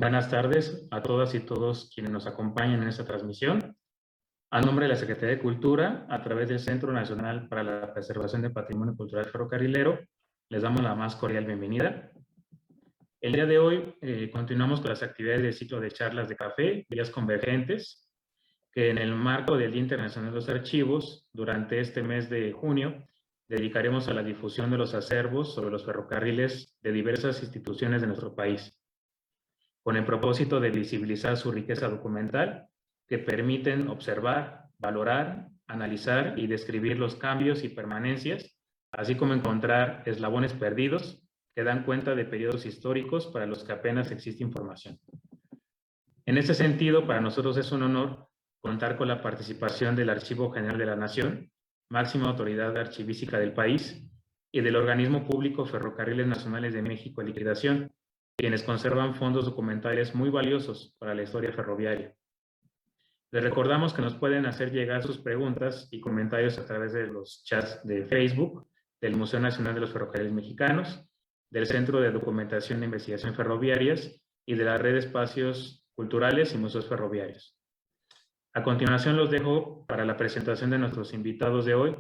Buenas tardes a todas y todos quienes nos acompañan en esta transmisión. A nombre de la Secretaría de Cultura, a través del Centro Nacional para la Preservación del Patrimonio Cultural Ferrocarrilero, les damos la más cordial bienvenida. El día de hoy continuamos con las actividades del ciclo de charlas de café, Vías Convergentes, que en el marco del Día Internacional de los Archivos, durante este mes de junio, dedicaremos a la difusión de los acervos sobre los ferrocarriles de diversas instituciones de nuestro país, con el propósito de visibilizar su riqueza documental, que permiten observar, valorar, analizar y describir los cambios y permanencias, así como encontrar eslabones perdidos que dan cuenta de periodos históricos para los que apenas existe información. En este sentido, para nosotros es un honor contar con la participación del Archivo General de la Nación, máxima autoridad archivística del país, y del organismo público Ferrocarriles Nacionales de México en Liquidación, quienes conservan fondos documentales muy valiosos para la historia ferroviaria. Les recordamos que nos pueden hacer llegar sus preguntas y comentarios a través de los chats de Facebook, del Museo Nacional de los Ferrocarriles Mexicanos, del Centro de Documentación e Investigación Ferroviarias y de la Red de Espacios Culturales y Museos Ferroviarios. A continuación los dejo para la presentación de nuestros invitados de hoy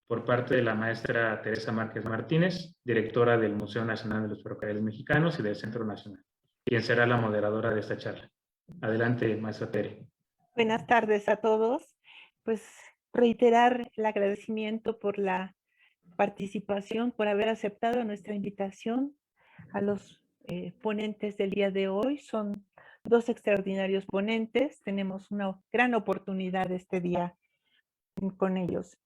por parte de la maestra Teresa Márquez Martínez, directora del Museo Nacional de los Ferrocarriles Mexicanos y del Centro Nacional, quien será la moderadora de esta charla. Adelante, maestra Tere. Buenas tardes a todos. Pues reiterar el agradecimiento por la participación, por haber aceptado nuestra invitación a los ponentes del día de hoy. Son dos extraordinarios ponentes. Tenemos una gran oportunidad este día con ellos.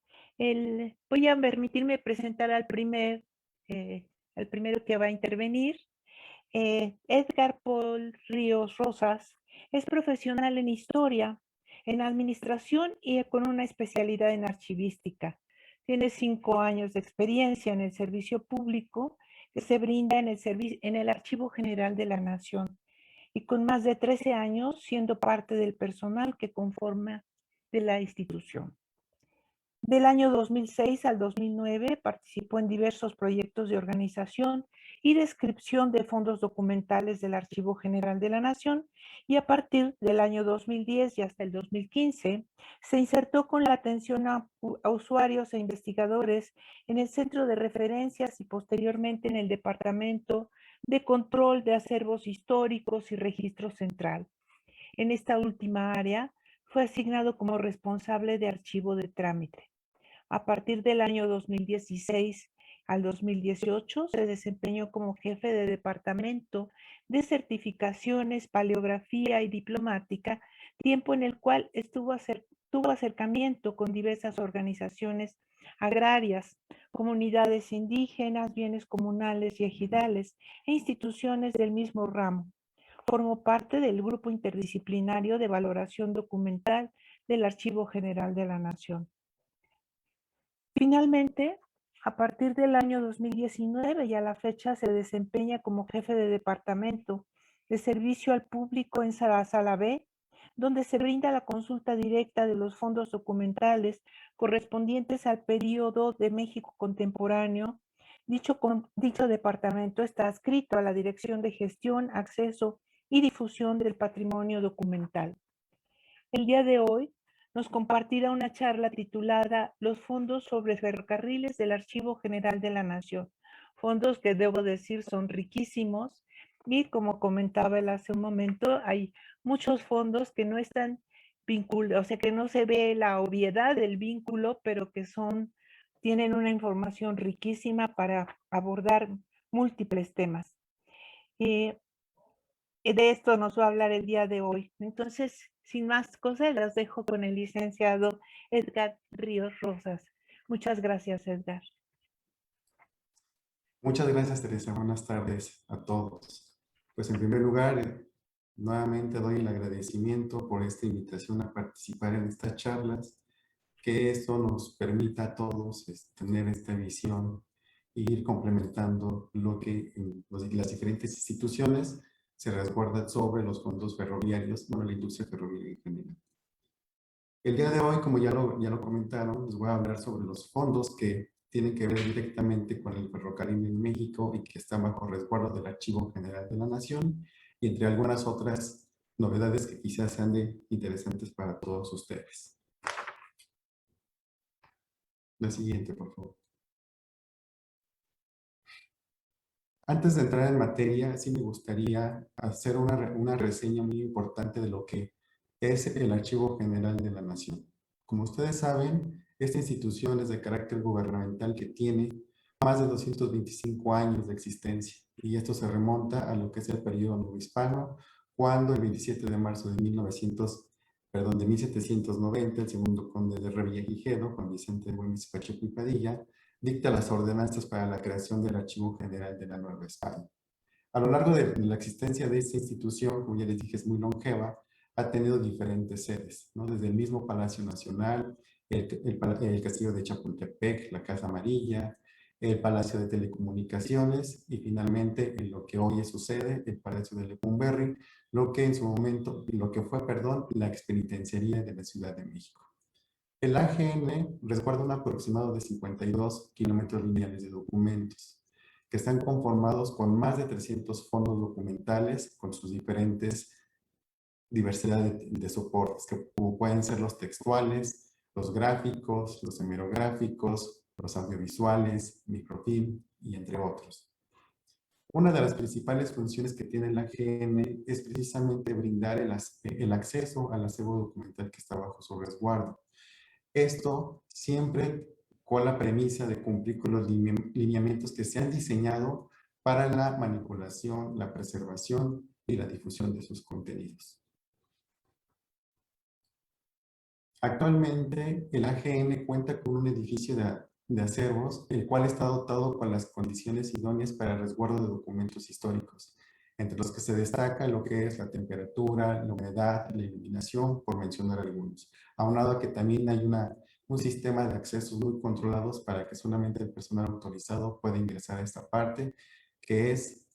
Voy a permitirme presentar al primero que va a intervenir. Edgar Paul Ríos Rosas es profesional en historia, en administración y con una especialidad en archivística. Tiene 5 años de experiencia en el servicio público que se brinda en el Archivo General de la Nación y con más de 13 años siendo parte del personal que conforma de la institución. Del año 2006 al 2009 participó en diversos proyectos de organización y descripción de fondos documentales del Archivo General de la Nación y a partir del año 2010 y hasta el 2015 se insertó con la atención a usuarios e investigadores en el Centro de Referencias y posteriormente en el Departamento de Control de Acervos Históricos y Registro Central. En esta última área fue asignado como responsable de archivo de trámite. A partir del año 2016 al 2018 se desempeñó como jefe de departamento de certificaciones, paleografía y diplomática, tiempo en el cual tuvo acercamiento con diversas organizaciones agrarias, comunidades indígenas, bienes comunales y ejidales e instituciones del mismo ramo. Formó parte del Grupo Interdisciplinario de Valoración Documental del Archivo General de la Nación. Finalmente, a partir del año 2019 y a la fecha se desempeña como jefe de departamento de servicio al público en Sala B, donde se brinda la consulta directa de los fondos documentales correspondientes al periodo de México contemporáneo. Dicho departamento está adscrito a la Dirección de Gestión, Acceso y Difusión del Patrimonio Documental. El día de hoy nos compartirá una charla titulada Los fondos sobre ferrocarriles del Archivo General de la Nación. Fondos que debo decir son riquísimos y como comentaba él hace un momento, hay muchos fondos que no están vinculados, o sea que no se ve la obviedad del vínculo, pero que tienen una información riquísima para abordar múltiples temas. De esto nos va a hablar el día de hoy. Entonces, sin más cosas, las dejo con el licenciado Edgar Ríos Rosas. Muchas gracias, Edgar. Muchas gracias, Teresa. Buenas tardes a todos. Pues en primer lugar, nuevamente doy el agradecimiento por esta invitación a participar en estas charlas, que esto nos permita a todos tener esta visión e ir complementando lo que las diferentes instituciones se resguardan sobre los fondos ferroviarios, bueno, la industria ferroviaria en general. El día de hoy, como ya lo comentaron, les voy a hablar sobre los fondos que tienen que ver directamente con el ferrocarril en México y que están bajo resguardo del Archivo General de la Nación y entre algunas otras novedades que quizás sean interesantes para todos ustedes. La siguiente, por favor. Antes de entrar en materia, sí me gustaría hacer una reseña muy importante de lo que es el Archivo General de la Nación. Como ustedes saben, esta institución es de carácter gubernamental que tiene más de 225 años de existencia, y esto se remonta a lo que es el periodo novohispano, cuando el 27 de marzo de 1790, el segundo conde de Revillagigedo, Juan Vicente de Güemes Pacheco y Padilla, dicta las ordenanzas para la creación del Archivo General de la Nueva España. A lo largo de la existencia de esta institución, como ya les dije, es muy longeva, ha tenido diferentes sedes, ¿no? Desde el mismo Palacio Nacional, el Castillo de Chapultepec, la Casa Amarilla, el Palacio de Telecomunicaciones y finalmente en lo que hoy es su sede, el Palacio de Lecumberri, lo que fue, la expenitenciaría de la Ciudad de México. El AGN resguarda un aproximado de 52 kilómetros lineales de documentos, que están conformados con más de 300 fondos documentales con sus diferentes diversidad de soportes, que pueden ser los textuales, los gráficos, los hemerográficos, los audiovisuales, microfilm y entre otros. Una de las principales funciones que tiene la AGN es precisamente brindar el acceso al acervo documental que está bajo su resguardo. Esto siempre con la premisa de cumplir con los lineamientos que se han diseñado para la manipulación, la preservación y la difusión de sus contenidos. Actualmente, el AGN cuenta con un edificio de acervos, el cual está dotado con las condiciones idóneas para el resguardo de documentos históricos, entre los que se destaca lo que es la temperatura, la humedad, la iluminación, por mencionar algunos. Aunado a que también hay un sistema de accesos muy controlados para que solamente el personal autorizado pueda ingresar a esta parte, que es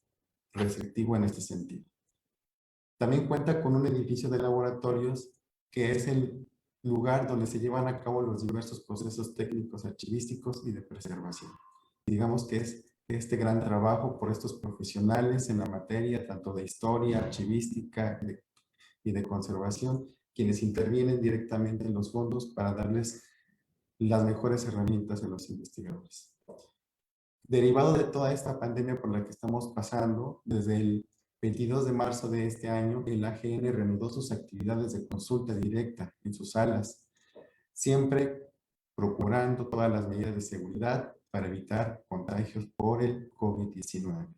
restrictivo en este sentido. También cuenta con un edificio de laboratorios que es el lugar donde se llevan a cabo los diversos procesos técnicos archivísticos y de preservación. Digamos que es este gran trabajo por estos profesionales en la materia, tanto de historia, archivística y de conservación, quienes intervienen directamente en los fondos para darles las mejores herramientas a los investigadores. Derivado de toda esta pandemia por la que estamos pasando, desde el 22 de marzo de este año, el AGN reanudó sus actividades de consulta directa en sus salas, siempre procurando todas las medidas de seguridad para evitar contagios por el COVID-19.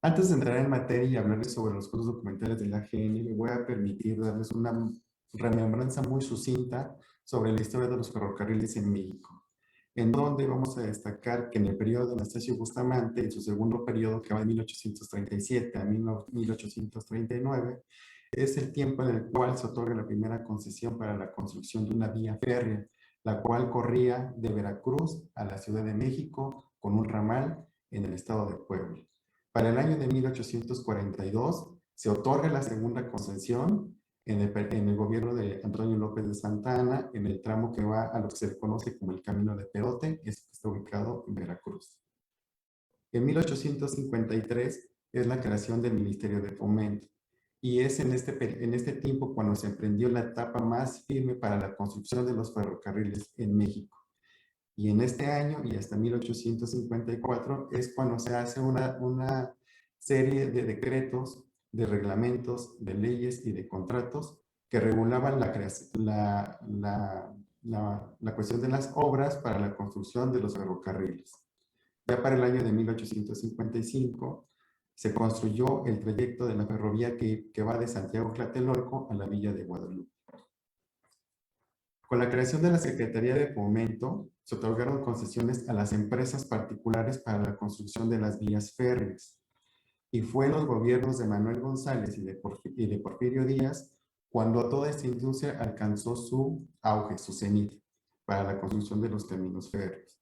Antes de entrar en materia y hablarles sobre los fondos documentales del AGN, me voy a permitir darles una remembranza muy sucinta sobre la historia de los ferrocarriles en México, en donde vamos a destacar que en el periodo de Anastasio Bustamante, en su segundo periodo, que va de 1837 a 1839, es el tiempo en el cual se otorga la primera concesión para la construcción de una vía férrea, la cual corría de Veracruz a la Ciudad de México con un ramal en el estado de Puebla. Para el año de 1842 se otorga la segunda concesión en el gobierno de Antonio López de Santa Anna, en el tramo que va a lo que se le conoce como el Camino de Perote, que está ubicado en Veracruz. En 1853 es la creación del Ministerio de Fomento, y es en este tiempo cuando se emprendió la etapa más firme para la construcción de los ferrocarriles en México. Y en este año y hasta 1854 es cuando se hace una serie de decretos, de reglamentos, de leyes y de contratos que regulaban la cuestión de las obras para la construcción de los ferrocarriles. Ya para el año de 1855 se construyó el trayecto de la ferrovía que va de Santiago Tlatelolco a la Villa de Guadalupe. Con la creación de la Secretaría de Fomento, se otorgaron concesiones a las empresas particulares para la construcción de las vías férreas. Y fue en los gobiernos de Manuel González y de Porfirio Díaz cuando toda esta industria alcanzó su auge, su cenit, para la construcción de los caminos férreos.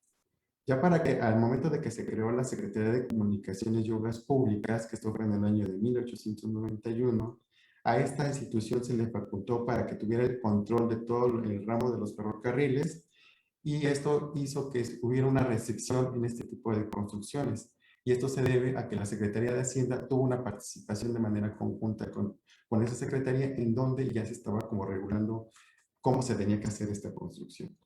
Ya al momento de que se creó la Secretaría de Comunicaciones y Obras Públicas, que esto fue en el año de 1891, a esta institución se le facultó para que tuviera el control de todo el ramo de los ferrocarriles, y esto hizo que hubiera una restricción en este tipo de construcciones. Y esto se debe a que la Secretaría de Hacienda tuvo una participación de manera conjunta con esa Secretaría, en donde ya se estaba como regulando cómo se tenía que hacer esta construcción.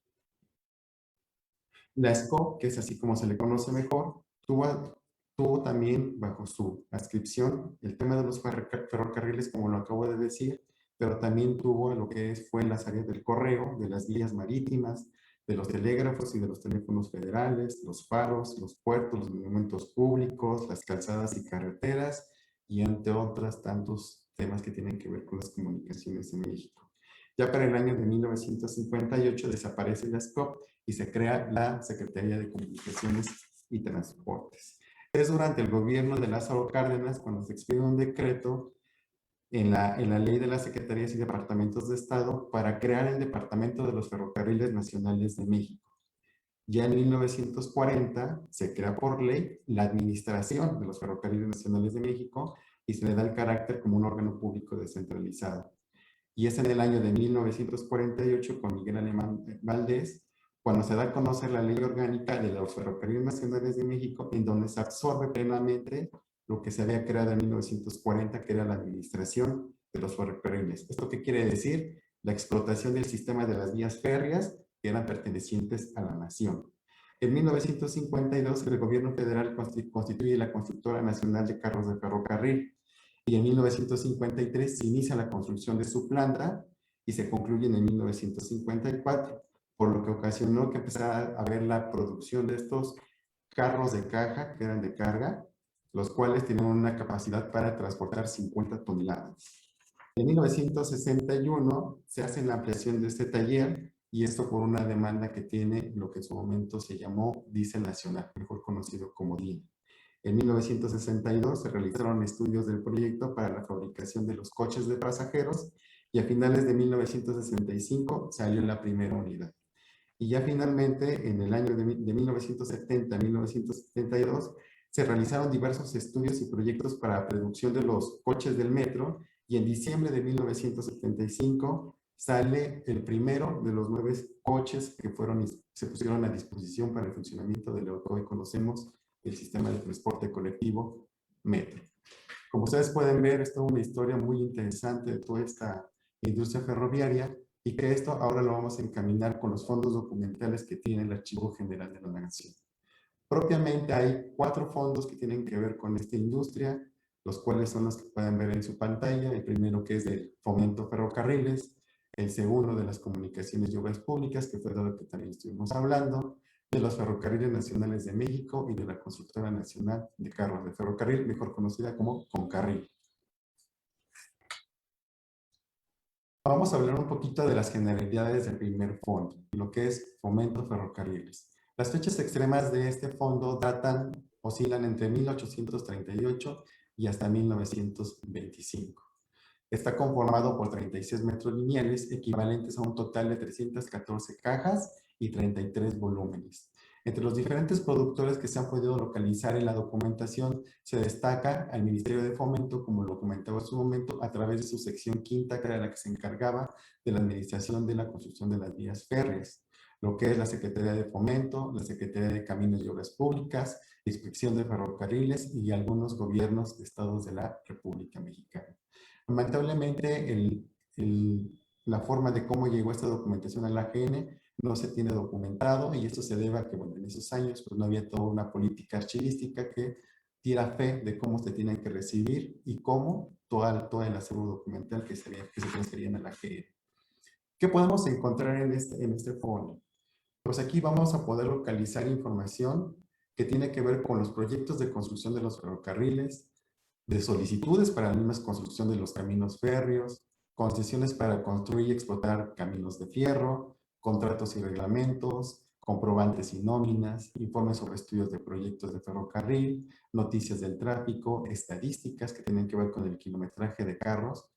La SCOP, que es así como se le conoce mejor, tuvo también bajo su adscripción el tema de los ferrocarriles, como lo acabo de decir, pero también tuvo lo que fue las áreas del correo, de las vías marítimas, de los telégrafos y de los teléfonos federales, los faros, los puertos, los monumentos públicos, las calzadas y carreteras, y entre otros tantos temas que tienen que ver con las comunicaciones en México. Ya para el año de 1958 desaparece la SCOP y se crea la Secretaría de Comunicaciones y Transportes. Es durante el gobierno de Lázaro Cárdenas cuando se expide un decreto en la ley de las secretarías y departamentos de Estado para crear el Departamento de los Ferrocarriles Nacionales de México. Ya en 1940 se crea por ley la Administración de los Ferrocarriles Nacionales de México y se le da el carácter como un órgano público descentralizado. Y es en el año de 1948 con Miguel Alemán Valdés cuando se da a conocer la Ley Orgánica de los Ferrocarriles Nacionales de México, en donde se absorbe plenamente lo que se había creado en 1940, que era la administración de los ferrocarriles. ¿Esto qué quiere decir? La explotación del sistema de las vías férreas que eran pertenecientes a la nación. En 1952, el gobierno federal constituye la Constructora Nacional de Carros de Ferrocarril, y en 1953 se inicia la construcción de su planta y se concluye en 1954, por lo que ocasionó que empezara a haber la producción de estos carros de caja que eran de carga, los cuales tenían una capacidad para transportar 50 toneladas. En 1961 se hace la ampliación de este taller y esto por una demanda que tiene lo que en su momento se llamó Diesel Nacional, mejor conocido como DIN. En 1962 se realizaron estudios del proyecto para la fabricación de los coches de pasajeros y a finales de 1965 salió la primera unidad. Y ya finalmente, en el año de 1970 a 1972, se realizaron diversos estudios y proyectos para la producción de los coches del metro y en diciembre de 1975 sale el primero de los 9 coches que se pusieron a disposición para el funcionamiento de lo que hoy conocemos el sistema de transporte colectivo metro. Como ustedes pueden ver, esta es una historia muy interesante de toda esta industria ferroviaria y que esto ahora lo vamos a encaminar con los fondos documentales que tiene el Archivo General de la Nación. Propiamente hay 4 fondos que tienen que ver con esta industria, los cuales son los que pueden ver en su pantalla. El primero, que es del Fomento Ferrocarriles, el segundo de las Comunicaciones y Obras Públicas, que fue de lo que también estuvimos hablando, de los Ferrocarriles Nacionales de México y de la Constructora Nacional de Carros de Ferrocarril, mejor conocida como Concarril. Vamos a hablar un poquito de las generalidades del primer fondo, lo que es Fomento Ferrocarriles. Las fechas extremas de este fondo oscilan entre 1838 y hasta 1925. Está conformado por 36 metros lineales, equivalentes a un total de 314 cajas y 33 volúmenes. Entre los diferentes productores que se han podido localizar en la documentación, se destaca al Ministerio de Fomento, como lo comentaba en su momento, a través de su sección quinta, que era la que se encargaba de la administración de la construcción de las vías férreas, lo que es la Secretaría de Fomento, la Secretaría de Caminos y Obras Públicas, la Inspección de Ferrocarriles y algunos gobiernos de estados de la República Mexicana. Lamentablemente, la forma de cómo llegó esta documentación a la AGN no se tiene documentado y esto se debe a que, bueno, en esos años pues, no había toda una política archivística que diera fe de cómo se tienen que recibir y cómo todo el acervo documental que se transferían a la AGN. ¿Qué podemos encontrar en este fondo? Pues aquí vamos a poder localizar información que tiene que ver con los proyectos de construcción de los ferrocarriles, de solicitudes para la misma construcción de los caminos férreos, concesiones para construir y explotar caminos de fierro, contratos y reglamentos, comprobantes y nóminas, informes sobre estudios de proyectos de ferrocarril, noticias del tráfico, estadísticas que tienen que ver con el kilometraje de carros,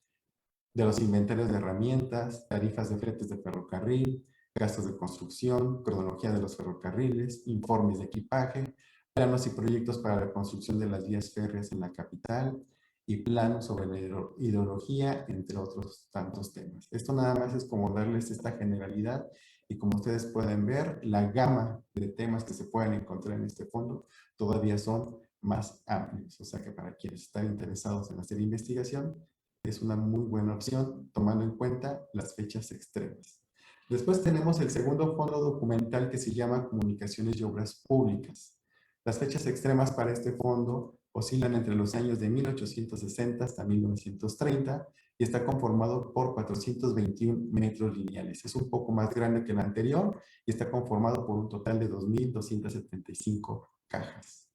de los inventarios de herramientas, tarifas de fletes de ferrocarril, gastos de construcción, cronología de los ferrocarriles, informes de equipaje, planos y proyectos para la construcción de las vías férreas en la capital y planos sobre la hidrología, entre otros tantos temas. Esto nada más es como darles esta generalidad y como ustedes pueden ver, la gama de temas que se pueden encontrar en este fondo todavía son más amplios. O sea que para quienes están interesados en hacer investigación, es una muy buena opción, tomando en cuenta las fechas extremas. Después tenemos el segundo fondo documental que se llama Comunicaciones y Obras Públicas. Las fechas extremas para este fondo oscilan entre los años de 1860 hasta 1930 y está conformado por 421 metros lineales. Es un poco más grande que el anterior y está conformado por un total de 2.275 cajas.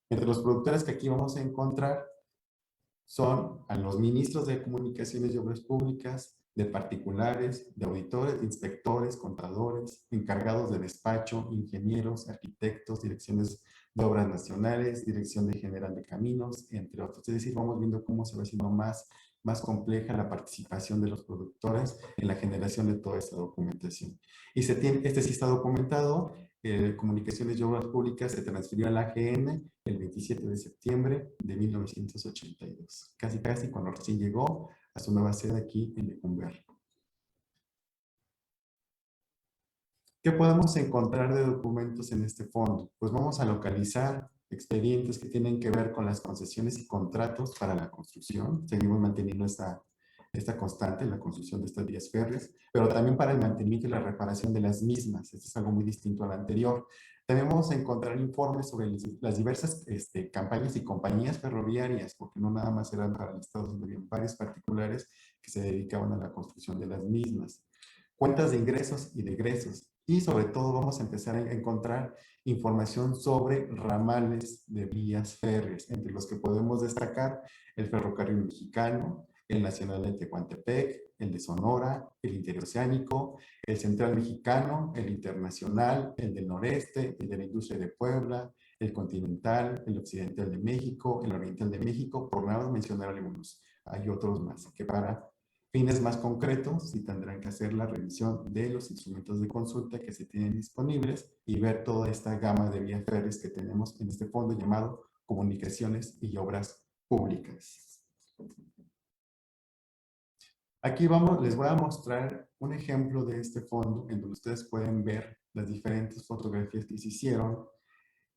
Entre los productores que aquí vamos a encontrar son a los ministros de Comunicaciones y Obras Públicas, de particulares, de auditores, de inspectores, contadores, encargados de despacho, ingenieros, arquitectos, direcciones de obras nacionales, dirección de general de caminos, entre otros. Es decir, vamos viendo cómo se va haciendo más compleja la participación de los productores en la generación de toda esta documentación. Y este sí está documentado. Comunicaciones y Obras Públicas se transfirió a la AGN el 27 de septiembre de 1982. Casi cuando recién llegó a su nueva sede aquí en Lecumberri. ¿Qué podemos encontrar de documentos en este fondo? Pues vamos a localizar expedientes que tienen que ver con las concesiones y contratos para la construcción. Seguimos manteniendo esta constante en la construcción de estas vías férreas, pero también para el mantenimiento y la reparación de las mismas. Esto es algo muy distinto al anterior. También vamos a encontrar informes sobre las diversas campañas y compañías ferroviarias, porque no nada más eran para el Estado, sino había varios particulares que se dedicaban a la construcción de las mismas. Cuentas de ingresos y de egresos. Y sobre todo vamos a empezar a encontrar información sobre ramales de vías férreas, entre los que podemos destacar el Ferrocarril Mexicano, el Nacional de Tehuantepec, el de Sonora, el Interoceánico, el Central Mexicano, el Internacional, el del Noreste, el de la Industria de Puebla, el Continental, el Occidental de México, el Oriental de México, por nada mencionar algunos. Hay otros más que para fines más concretos sí tendrán que hacer la revisión de los instrumentos de consulta que se tienen disponibles y ver toda esta gama de vías férreas que tenemos en este fondo llamado Comunicaciones y Obras Públicas. Aquí les voy a mostrar un ejemplo de este fondo en donde ustedes pueden ver las diferentes fotografías que se hicieron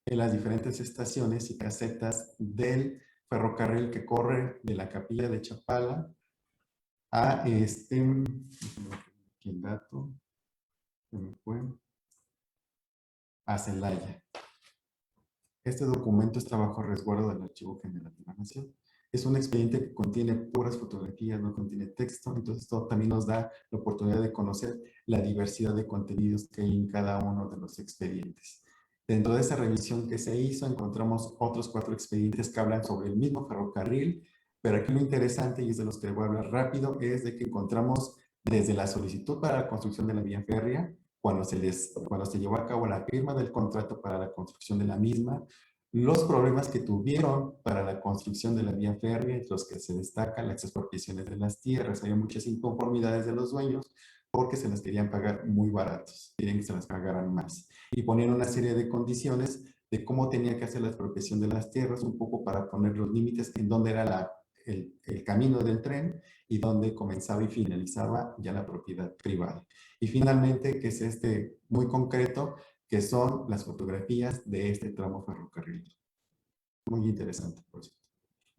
en las diferentes estaciones y casetas del ferrocarril que corre de la Capilla de Chapala a ¿qué dato? Se me fue. A Celaya. Este documento está bajo resguardo del Archivo General de la Nación. Es un expediente que contiene puras fotografías, no contiene texto, entonces esto también nos da la oportunidad de conocer la diversidad de contenidos que hay en cada uno de los expedientes. Dentro de esa revisión que se hizo, encontramos otros 4 expedientes que hablan sobre el mismo ferrocarril, pero aquí lo interesante, y es de los que voy a hablar rápido, es de que encontramos desde la solicitud para la construcción de la vía férrea, cuando se llevó a cabo la firma del contrato para la construcción de la misma, los problemas que tuvieron para la construcción de la vía férrea, entre los que se destacan las expropiaciones de las tierras. Había muchas inconformidades de los dueños porque se las querían pagar muy baratos, querían que se las pagaran más. Y ponían una serie de condiciones de cómo tenía que hacer la expropiación de las tierras, un poco para poner los límites en dónde era el camino del tren y dónde comenzaba y finalizaba ya la propiedad privada. Y finalmente, que es muy concreto, que son las fotografías de este tramo ferrocarril. Muy interesante, por cierto.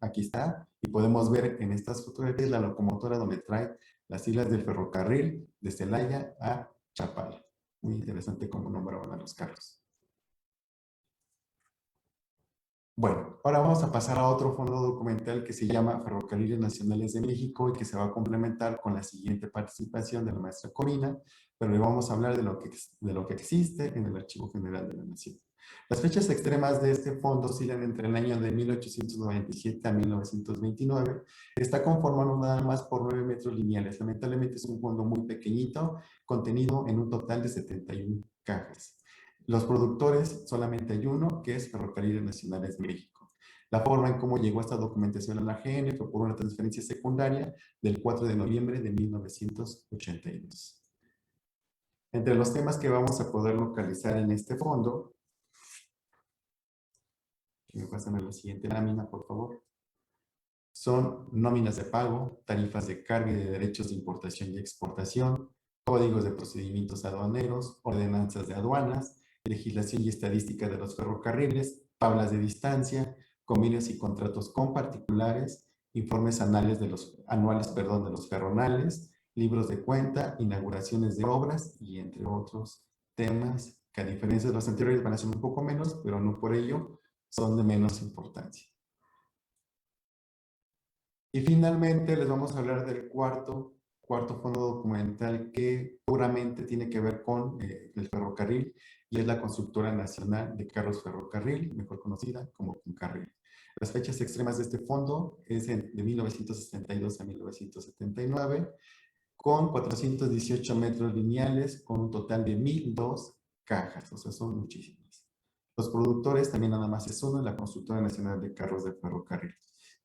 Aquí está, y podemos ver en estas fotografías la locomotora donde trae las siglas del ferrocarril de Celaya a Chapala. Muy interesante cómo nombraban a los carros. Bueno, ahora vamos a pasar a otro fondo documental que se llama Ferrocarriles Nacionales de México y que se va a complementar con la siguiente participación de la maestra Corina, pero le vamos a hablar de lo que existe en el Archivo General de la Nación. Las fechas extremas de este fondo oscilan entre el año de 1897 a 1929. Está conformado nada más por 9 metros lineales. Lamentablemente es un fondo muy pequeñito, contenido en un total de 71 cajas. Los productores solamente hay uno, que es Ferrocarriles Nacionales de México. La forma en cómo llegó esta documentación a la AGN fue por una transferencia secundaria del 4 de noviembre de 1982. Entre los temas que vamos a poder localizar en este fondo, me pasan a la siguiente lámina, por favor, son nóminas de pago, tarifas de carga y de derechos de importación y exportación, códigos de procedimientos aduaneros, ordenanzas de aduanas, legislación y estadística de los ferrocarriles, tablas de distancia, convenios y contratos con particulares, informes anuales de los ferronales, libros de cuenta, inauguraciones de obras y entre otros temas que a diferencia de los anteriores van a ser un poco menos, pero no por ello son de menos importancia. Y finalmente les vamos a hablar del cuarto fondo documental que puramente tiene que ver con el ferrocarril y es la Constructora Nacional de Carros Ferrocarril, mejor conocida como Concarril. Las fechas extremas de este fondo es de 1972 a 1979, con 418 metros lineales, con un total de 1,002 cajas, o sea, son muchísimas. Los productores también nada más es uno, la Constructora Nacional de Carros de Ferrocarril.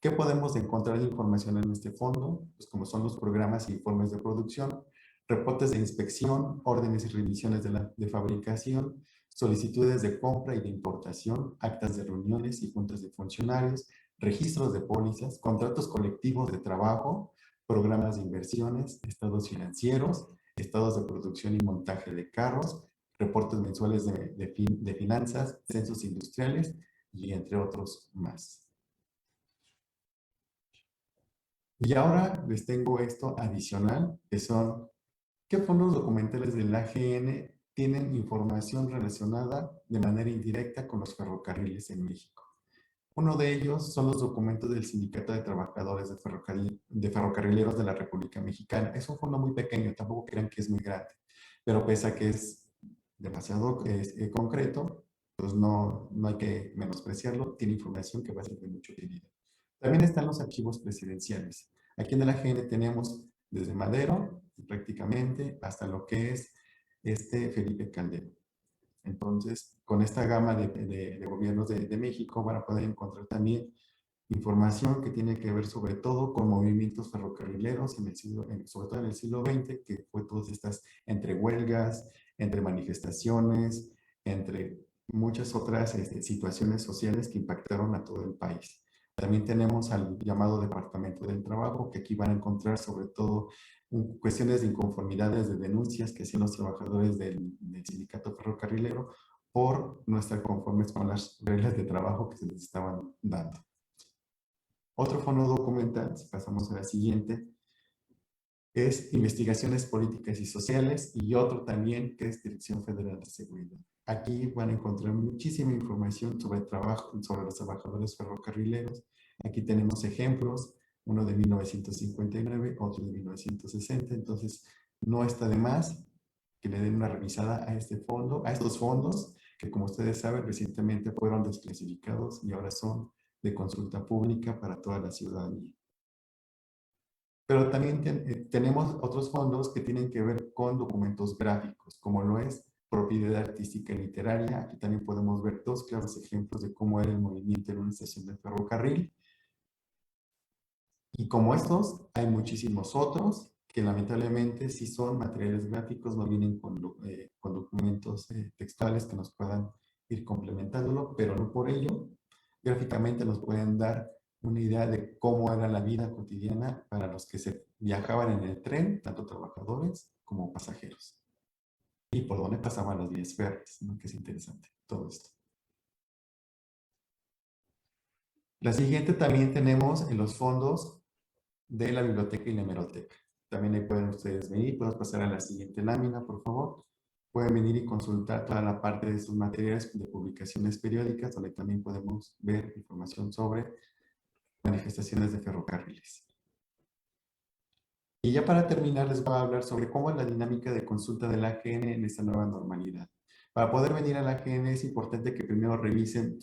¿Qué podemos encontrar de información en este fondo? Pues como son los programas e informes de producción, reportes de inspección, órdenes y revisiones de fabricación, solicitudes de compra y de importación, actas de reuniones y juntas de funcionarios, registros de pólizas, contratos colectivos de trabajo, programas de inversiones, estados financieros, estados de producción y montaje de carros, reportes mensuales de finanzas, censos industriales y entre otros más. Y ahora les tengo esto adicional, que son qué fondos documentales del AGN tienen información relacionada de manera indirecta con los ferrocarriles en México. Uno de ellos son los documentos del Sindicato de Trabajadores de Ferrocarrileros de la República Mexicana. Es un fondo muy pequeño, tampoco crean que es muy grande, pero pese a que es demasiado concreto, pues no hay que menospreciarlo, tiene información que va a ser de mucha utilidad. También están los archivos presidenciales. Aquí en el AGN tenemos desde Madero, prácticamente, hasta lo que es Felipe Calderón. Entonces, con esta gama de gobiernos de México van a poder encontrar también información que tiene que ver sobre todo con movimientos ferrocarrileros, sobre todo en el siglo XX, que fue todas estas entre huelgas, entre manifestaciones, entre muchas otras situaciones sociales que impactaron a todo el país. También tenemos al llamado Departamento del Trabajo, que aquí van a encontrar sobre todo cuestiones de inconformidades, de denuncias que hacían los trabajadores del sindicato ferrocarrilero por no estar conformes con las reglas de trabajo que se les estaban dando. Otro fondo documental, si pasamos a la siguiente, es Investigaciones Políticas y Sociales y otro también que es Dirección Federal de Seguridad. Aquí van a encontrar muchísima información sobre los trabajadores ferrocarrileros. Aquí tenemos ejemplos, uno de 1959, otro de 1960, entonces no está de más que le den una revisada a estos fondos que como ustedes saben recientemente fueron desclasificados y ahora son de consulta pública para toda la ciudadanía. Pero también tenemos otros fondos que tienen que ver con documentos gráficos, como lo es propiedad artística y literaria. Aquí también podemos ver dos claros ejemplos de cómo era el movimiento en una estación de ferrocarril. Y como estos, hay muchísimos otros que lamentablemente si son materiales gráficos no vienen con documentos textuales que nos puedan ir complementándolo, pero no por ello. Gráficamente nos pueden dar una idea de cómo era la vida cotidiana para los que se viajaban en el tren, tanto trabajadores como pasajeros. Y por dónde pasaban las vías férreas, ¿no? Que es interesante todo esto. La siguiente también tenemos en los fondos de la biblioteca y la hemeroteca. También ahí pueden ustedes venir, podemos pasar a la siguiente lámina, por favor. Pueden venir y consultar toda la parte de sus materiales de publicaciones periódicas, donde también podemos ver información sobre manifestaciones de ferrocarriles. Y ya para terminar, les voy a hablar sobre cómo es la dinámica de consulta del AGN en esta nueva normalidad. Para poder venir al AGN es importante que primero revisen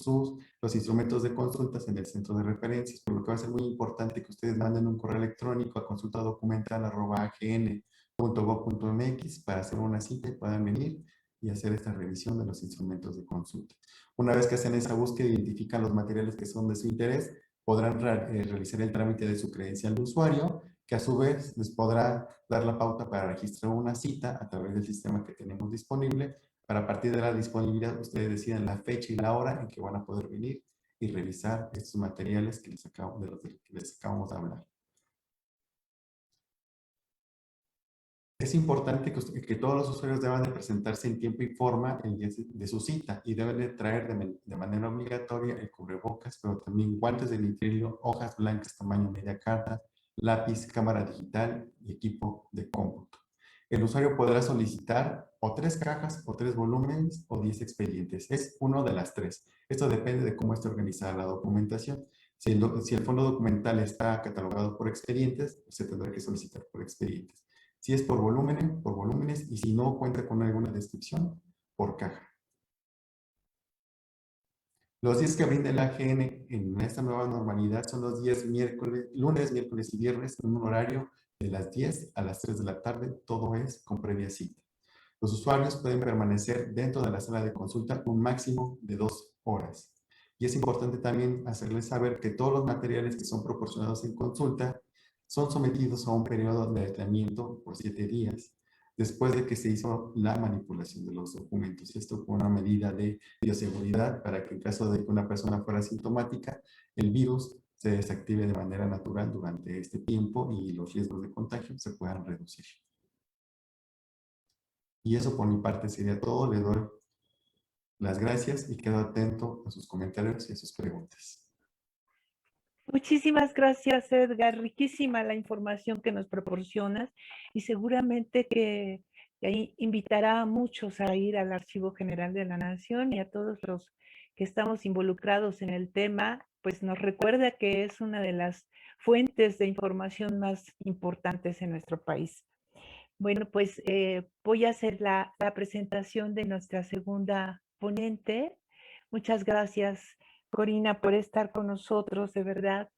los instrumentos de consultas en el centro de referencias, por lo que va a ser muy importante que ustedes manden un correo electrónico a consultadocumental@agn.gov.mx para hacer una cita y puedan venir y hacer esta revisión de los instrumentos de consulta. Una vez que hacen esa búsqueda, identifican los materiales que son de su interés, podrán realizar el trámite de su credencial de usuario, que a su vez les podrá dar la pauta para registrar una cita a través del sistema que tenemos disponible, para a partir de la disponibilidad ustedes decidan la fecha y la hora en que van a poder venir y revisar estos materiales de los que les acabamos de hablar. Es importante que todos los usuarios deban de presentarse en tiempo y forma el día de su cita y deben de traer de manera obligatoria el cubrebocas, pero también guantes de nitrilo, hojas blancas tamaño media carta, lápiz, cámara digital y equipo de cómputo. El usuario podrá solicitar o 3 cajas o 3 volúmenes o 10 expedientes. Es uno de las 3. Esto depende de cómo esté organizada la documentación. Si el fondo documental está catalogado por expedientes, se tendrá que solicitar por expedientes. Si es por volúmenes, y si no cuenta con alguna descripción, por caja. Los días que brinda el AGN en esta nueva normalidad son los días lunes, miércoles y viernes en un horario de las 10 a las 3 de la tarde, todo es con previa cita. Los usuarios pueden permanecer dentro de la sala de consulta un máximo de 2 horas. Y es importante también hacerles saber que todos los materiales que son proporcionados en consulta son sometidos a un periodo de aislamiento por 7 días, después de que se hizo la manipulación de los documentos. Esto con una medida de bioseguridad para que en caso de que una persona fuera asintomática, el virus se desactive de manera natural durante este tiempo y los riesgos de contagio se puedan reducir. Y eso por mi parte sería todo. Le doy las gracias y quedo atento a sus comentarios y a sus preguntas. Muchísimas gracias, Edgar. Riquísima la información que nos proporcionas y seguramente que ahí invitará a muchos a ir al Archivo General de la Nación y a todos los que estamos involucrados en el tema, pues nos recuerda que es una de las fuentes de información más importantes en nuestro país. Bueno, pues voy a hacer la presentación de nuestra segunda ponente. Muchas gracias, Corina, por estar con nosotros, de verdad.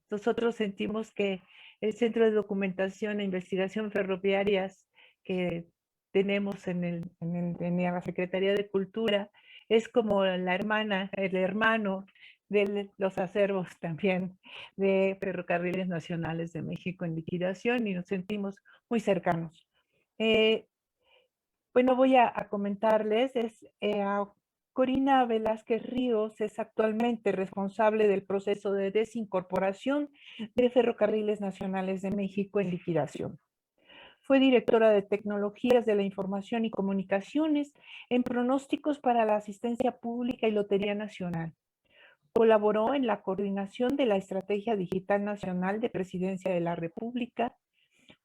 Nosotros sentimos que el Centro de Documentación e Investigación Ferroviarias que tenemos en la Secretaría de Cultura es como la hermana, el hermano de los acervos también de Ferrocarriles Nacionales de México en liquidación y nos sentimos muy cercanos. Bueno, voy a comentarles, Corina Velázquez Ríos es actualmente responsable del proceso de desincorporación de Ferrocarriles Nacionales de México en liquidación. Fue directora de Tecnologías de la Información y Comunicaciones en pronósticos para la asistencia pública y Lotería Nacional. Colaboró en la coordinación de la Estrategia Digital Nacional de Presidencia de la República.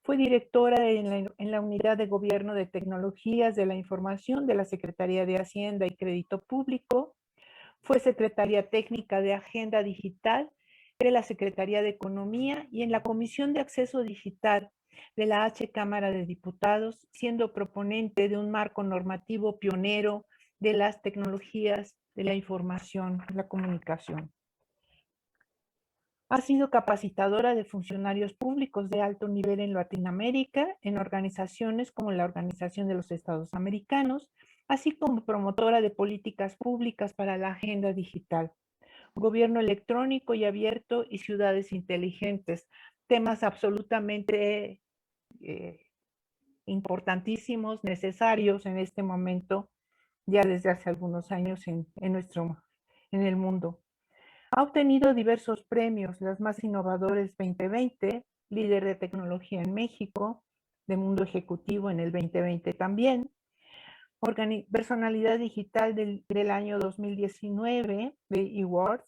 Fue directora en la Unidad de Gobierno de Tecnologías de la Información de la Secretaría de Hacienda y Crédito Público. Fue secretaria técnica de Agenda Digital de la Secretaría de Economía y en la Comisión de Acceso Digital de la H Cámara de Diputados, siendo proponente de un marco normativo pionero de las tecnologías de la información y la comunicación. Ha sido capacitadora de funcionarios públicos de alto nivel en Latinoamérica, en organizaciones como la Organización de los Estados Americanos, así como promotora de políticas públicas para la agenda digital, gobierno electrónico y abierto y ciudades inteligentes, temas absolutamente importantísimos, necesarios en este momento, ya desde hace algunos años en el mundo. Ha obtenido diversos premios, los más innovadores 2020, líder de tecnología en México, de Mundo Ejecutivo en el 2020 también, personalidad digital del año 2019 de eWords,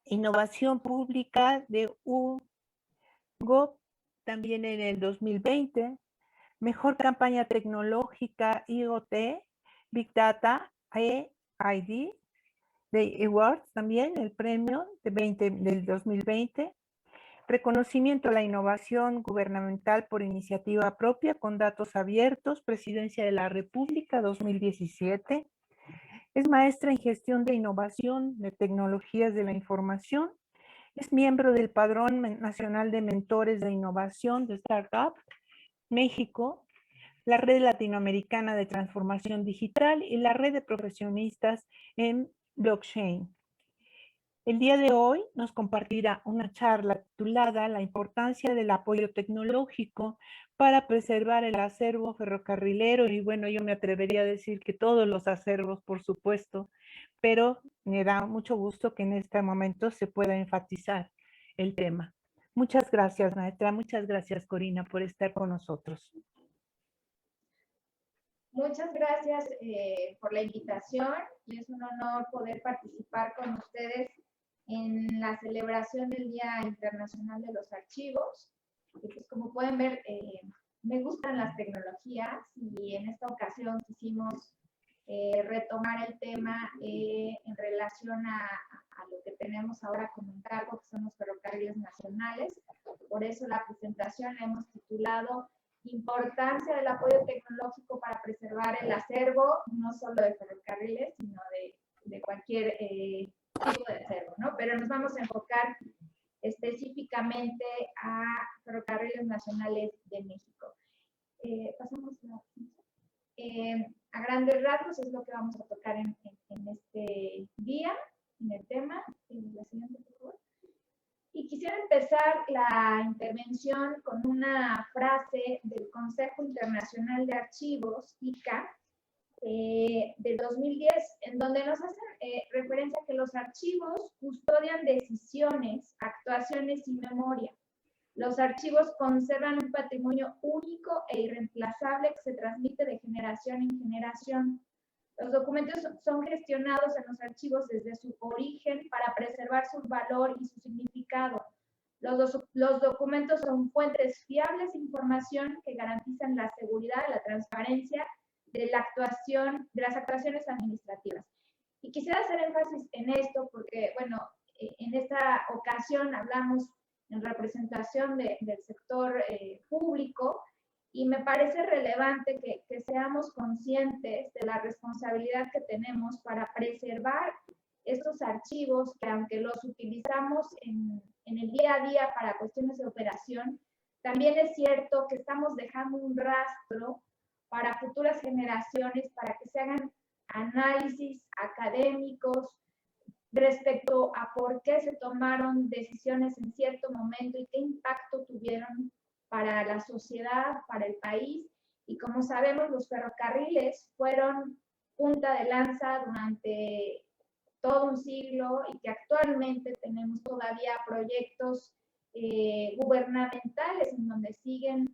innovación pública de UGO también en el 2020, mejor campaña tecnológica IoT, Big Data, EID, de Awards también, el premio del 2020, reconocimiento a la innovación gubernamental por iniciativa propia con datos abiertos, Presidencia de la República 2017, es maestra en gestión de innovación de tecnologías de la información, es miembro del Padrón Nacional de Mentores de Innovación de Startup México, la Red Latinoamericana de Transformación Digital y la Red de Profesionistas en Blockchain. El día de hoy nos compartirá una charla titulada La importancia del apoyo tecnológico para preservar el acervo ferrocarrilero y bueno, yo me atrevería a decir que todos los acervos, por supuesto, pero me da mucho gusto que en este momento se pueda enfatizar el tema. Muchas gracias, maestra. Muchas gracias, Corina, por estar con nosotros. Muchas gracias por la invitación y es un honor poder participar con ustedes en la celebración del Día Internacional de los Archivos. Y pues como pueden ver, me gustan las tecnologías y en esta ocasión quisimos retomar el tema en relación a lo que tenemos ahora como encargo, que son los ferrocarriles nacionales. Por eso la presentación la hemos titulado Importancia del apoyo tecnológico para preservar el acervo, no solo de ferrocarriles, sino de cualquier tipo de acervo, ¿no? Pero nos vamos a enfocar específicamente a ferrocarriles nacionales de México. Pasamos a grandes rasgos es lo que vamos a tocar en este día, en el tema. La siguiente, por favor. Y quisiera empezar la intervención con una frase del Consejo Internacional de Archivos, ICA, de 2010, en donde nos hacen referencia a que los archivos custodian decisiones, actuaciones y memoria. Los archivos conservan un patrimonio único e irreemplazable que se transmite de generación en generación. Los documentos son gestionados en los archivos desde su origen para preservar su valor y su significado. Los documentos son fuentes fiables de información que garantizan la seguridad, la transparencia de las actuaciones administrativas. Y quisiera hacer énfasis en esto porque, bueno, en esta ocasión hablamos en representación del sector público, y me parece relevante que seamos conscientes de la responsabilidad que tenemos para preservar estos archivos que, aunque los utilizamos en el día a día para cuestiones de operación, también es cierto que estamos dejando un rastro para futuras generaciones, para que se hagan análisis académicos respecto a por qué se tomaron decisiones en cierto momento y qué impacto tuvieron para la sociedad, para el país. Y como sabemos, los ferrocarriles fueron punta de lanza durante todo un siglo y que actualmente tenemos todavía proyectos gubernamentales en donde siguen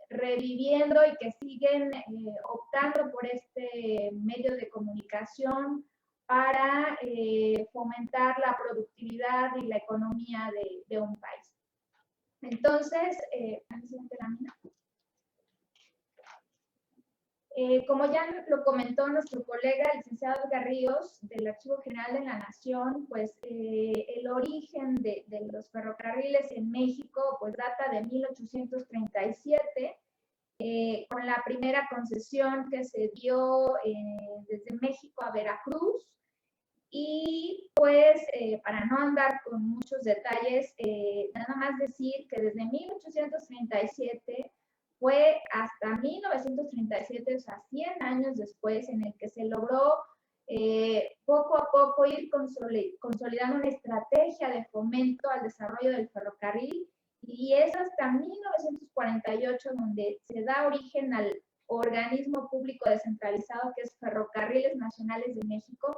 reviviendo y que siguen optando por este medio de comunicación para fomentar la productividad y la economía de un país. Entonces, como ya lo comentó nuestro colega, el licenciado Edgar Ríos, del Archivo General de la Nación, pues el origen de los ferrocarriles en México pues data de 1837, con la primera concesión que se dio desde México a Veracruz. Y pues, para no andar con muchos detalles, nada más decir que desde 1837 fue hasta 1937, o sea, 100 años después, en el que se logró poco a poco ir consolidando una estrategia de fomento al desarrollo del ferrocarril, y es hasta 1948 donde se da origen al organismo público descentralizado que es Ferrocarriles Nacionales de México,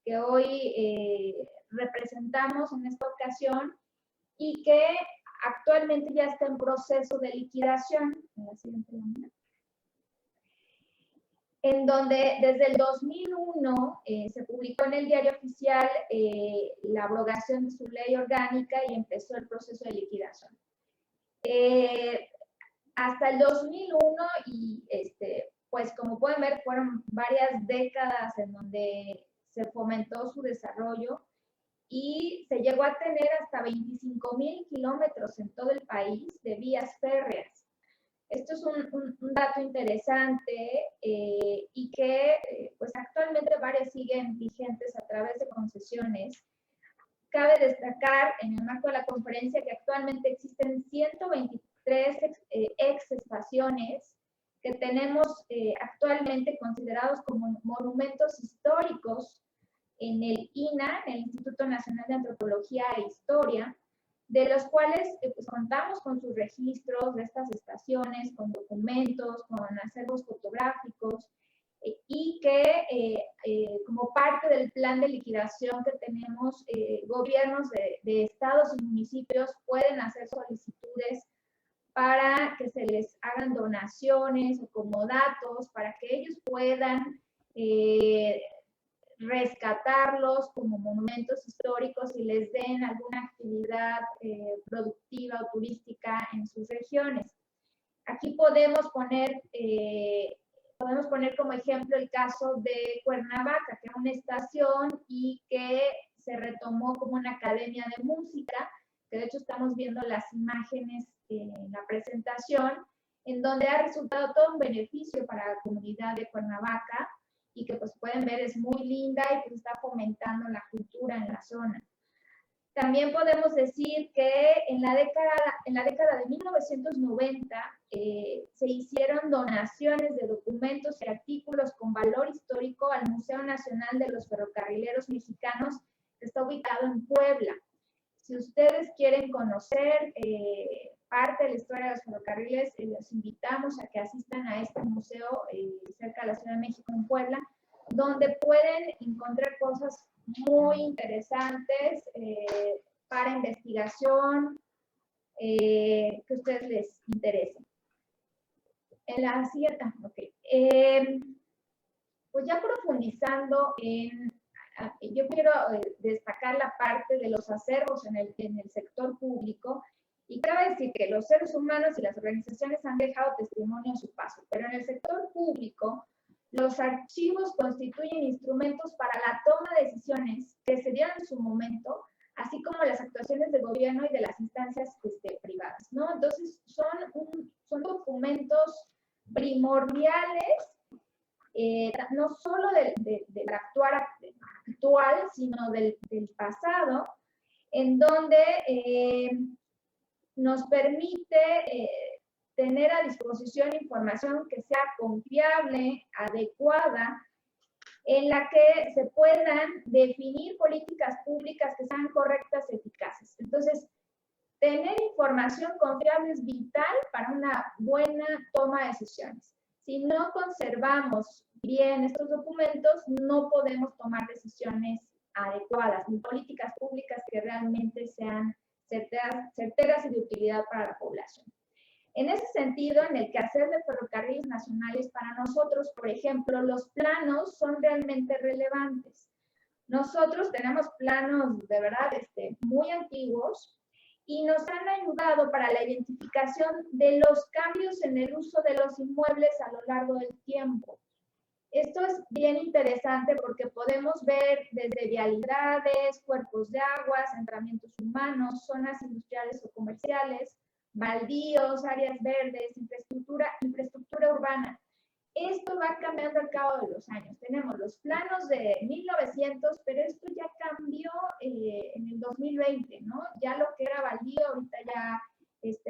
que hoy representamos en esta ocasión y que actualmente ya está en proceso de liquidación. En la siguiente lámina. En donde desde el 2001 se publicó en el Diario Oficial la abrogación de su ley orgánica y empezó el proceso de liquidación. Hasta el 2001 y pues como pueden ver fueron varias décadas en donde se fomentó su desarrollo y se llegó a tener hasta 25,000 kilómetros en todo el país de vías férreas. Esto es un dato interesante y que pues actualmente varias siguen vigentes a través de concesiones. Cabe destacar en el marco de la conferencia que actualmente existen 123 ex-estaciones que tenemos actualmente considerados como monumentos históricos en el INAH, en el Instituto Nacional de Antropología e Historia, de los cuales pues, contamos con sus registros de estas estaciones, con documentos, con acervos fotográficos, y que como parte del plan de liquidación que tenemos, gobiernos de estados y municipios pueden hacer solicitudes para que se les hagan donaciones o comodatos para que ellos puedan rescatarlos como monumentos históricos y les den alguna actividad productiva o turística en sus regiones. Aquí podemos poner como ejemplo el caso de Cuernavaca, que era una estación y que se retomó como una academia de música, que de hecho estamos viendo las imágenes en la presentación, en donde ha resultado todo un beneficio para la comunidad de Cuernavaca y que pues pueden ver es muy linda y pues está fomentando la cultura en la zona. También podemos decir que en la década de 1990 se hicieron donaciones de documentos y artículos con valor histórico al Museo Nacional de los Ferrocarrileros Mexicanos, que está ubicado en Puebla. Si ustedes quieren conocer parte de la historia de los ferrocarriles, los invitamos a que asistan a este museo cerca de la Ciudad de México, en Puebla, donde pueden encontrar cosas muy interesantes para investigación que a ustedes les interesen. En la siguiente, pues ya profundizando yo quiero destacar la parte de los acervos en el sector público, y cabe decir que los seres humanos y las organizaciones han dejado testimonio en su paso, pero en el sector público los archivos constituyen instrumentos para la toma de decisiones que se dieron en su momento, así como las actuaciones del gobierno y de las instancias privadas, ¿no? Entonces son documentos primordiales, no solo del actual, sino del pasado, en donde nos permite tener a disposición información que sea confiable, adecuada, en la que se puedan definir políticas públicas que sean correctas y eficaces. Entonces, tener información confiable es vital para una buena toma de decisiones. Si no conservamos bien estos documentos, no podemos tomar decisiones adecuadas, ni políticas públicas que realmente sean certeras y de utilidad para la población. En ese sentido, en el quehacer de ferrocarriles nacionales, para nosotros, por ejemplo, los planos son realmente relevantes. Nosotros tenemos planos de verdad muy antiguos y nos han ayudado para la identificación de los cambios en el uso de los inmuebles a lo largo del tiempo. Esto es bien interesante porque podemos ver desde vialidades, cuerpos de agua, asentamientos humanos, zonas industriales o comerciales, baldíos, áreas verdes, infraestructura urbana. Esto va cambiando al cabo de los años. Tenemos los planos de 1900, pero esto ya cambió en el 2020, ¿no? Ya lo que era baldío, ahorita ya,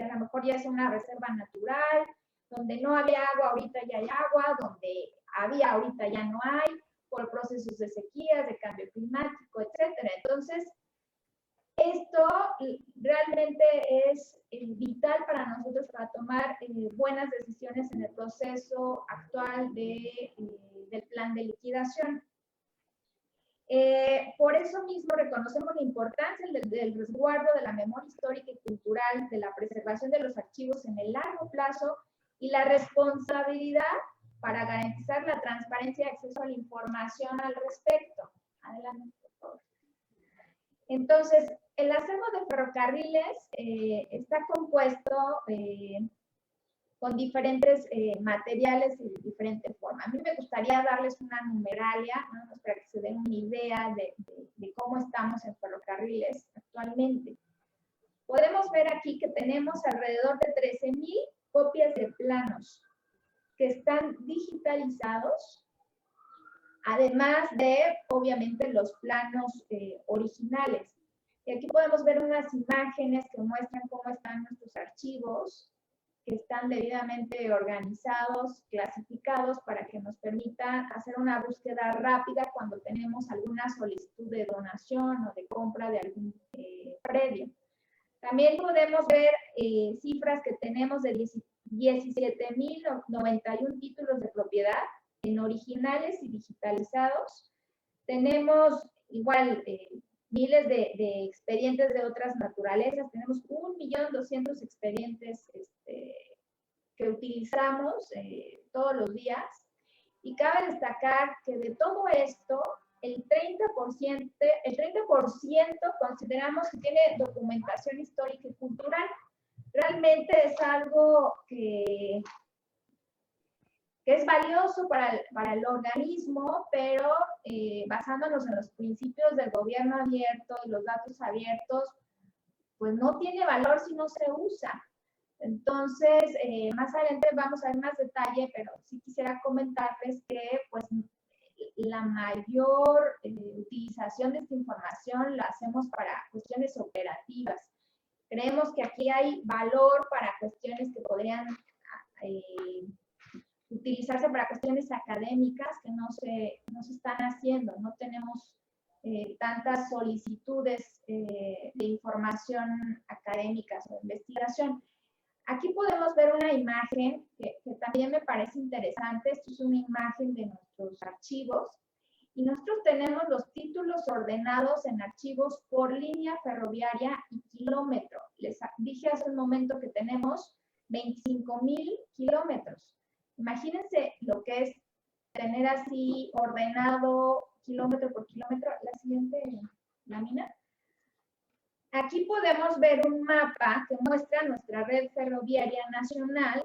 a lo mejor ya es una reserva natural, donde no había agua, ahorita ya hay agua, donde había, ahorita ya no hay, por procesos de sequías, de cambio climático, etcétera. Entonces, esto realmente es vital para nosotros para tomar buenas decisiones en el proceso actual del plan de liquidación. Por eso mismo reconocemos la importancia del resguardo de la memoria histórica y cultural, de la preservación de los archivos en el largo plazo y la responsabilidad para garantizar la transparencia y acceso a la información al respecto. Adelante, por favor. Entonces, el acervo de ferrocarriles está compuesto con diferentes materiales y de diferente forma. A mí me gustaría darles una numeralia, ¿no? Para que se den una idea de cómo estamos en ferrocarriles actualmente. Podemos ver aquí que tenemos alrededor de 13,000 copias de planos que están digitalizados, además de, obviamente, los planos originales. Y aquí podemos ver unas imágenes que muestran cómo están nuestros archivos, que están debidamente organizados, clasificados, para que nos permita hacer una búsqueda rápida cuando tenemos alguna solicitud de donación o de compra de algún predio. También podemos ver cifras que tenemos de 17,091 títulos de propiedad, en originales y digitalizados. Tenemos igual miles de expedientes de otras naturalezas. Tenemos 1.200.000 expedientes que utilizamos todos los días. Y cabe destacar que de todo esto, el 30% consideramos que tiene documentación histórica y cultural. Realmente es algo que es valioso para el organismo, pero basándonos en los principios del gobierno abierto y los datos abiertos, pues no tiene valor si no se usa. Entonces, más adelante vamos a ver más detalle, pero sí quisiera comentarles que pues la mayor utilización de esta información la hacemos para cuestiones operativas. Creemos que aquí hay valor para cuestiones que podrían utilizarse para cuestiones académicas que no se están haciendo. No tenemos tantas solicitudes de información académicas o de investigación. Aquí podemos ver una imagen que también me parece interesante. Esto es una imagen de nuestros archivos. Y nosotros tenemos los títulos ordenados en archivos por línea ferroviaria y kilómetro. Les dije hace un momento que tenemos 25,000 kilómetros. Imagínense lo que es tener así ordenado kilómetro por kilómetro. La siguiente lámina. Aquí podemos ver un mapa que muestra nuestra red ferroviaria nacional,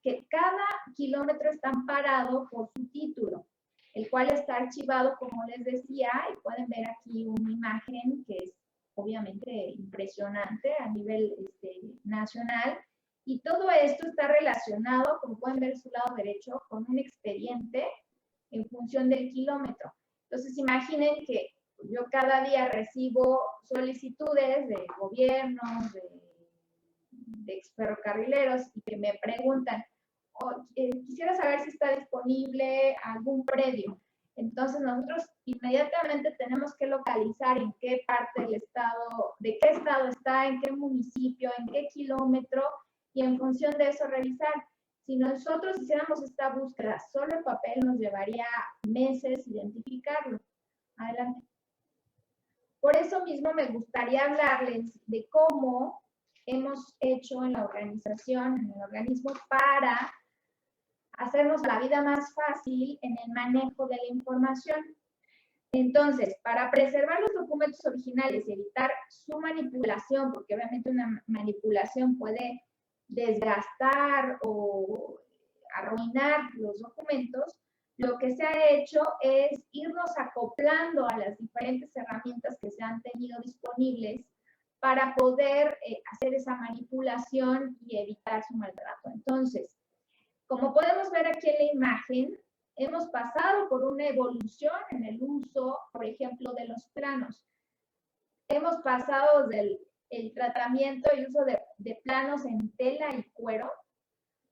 que cada kilómetro está amparado por su título, el cual está archivado, como les decía, y pueden ver aquí una imagen que es obviamente impresionante a nivel nacional. Y todo esto está relacionado, como pueden ver en su lado derecho, con un expediente en función del kilómetro. Entonces, imaginen que yo cada día recibo solicitudes de gobiernos, de exferrocarrileros, y que me preguntan, quisiera saber si está disponible algún predio. Entonces nosotros inmediatamente tenemos que localizar en qué parte del estado, de qué estado está, en qué municipio, en qué kilómetro, y en función de eso revisar. Si nosotros hiciéramos esta búsqueda solo en papel, nos llevaría meses identificarlo. Adelante. Por eso mismo me gustaría hablarles de cómo hemos hecho en la organización, en el organismo, para hacernos la vida más fácil en el manejo de la información. Entonces, para preservar los documentos originales y evitar su manipulación, porque obviamente una manipulación puede desgastar o arruinar los documentos, lo que se ha hecho es irnos acoplando a las diferentes herramientas que se han tenido disponibles para poder hacer esa manipulación y evitar su maltrato. Entonces, como podemos ver aquí en la imagen, hemos pasado por una evolución en el uso, por ejemplo, de los planos. Hemos pasado del tratamiento y uso de planos en tela y cuero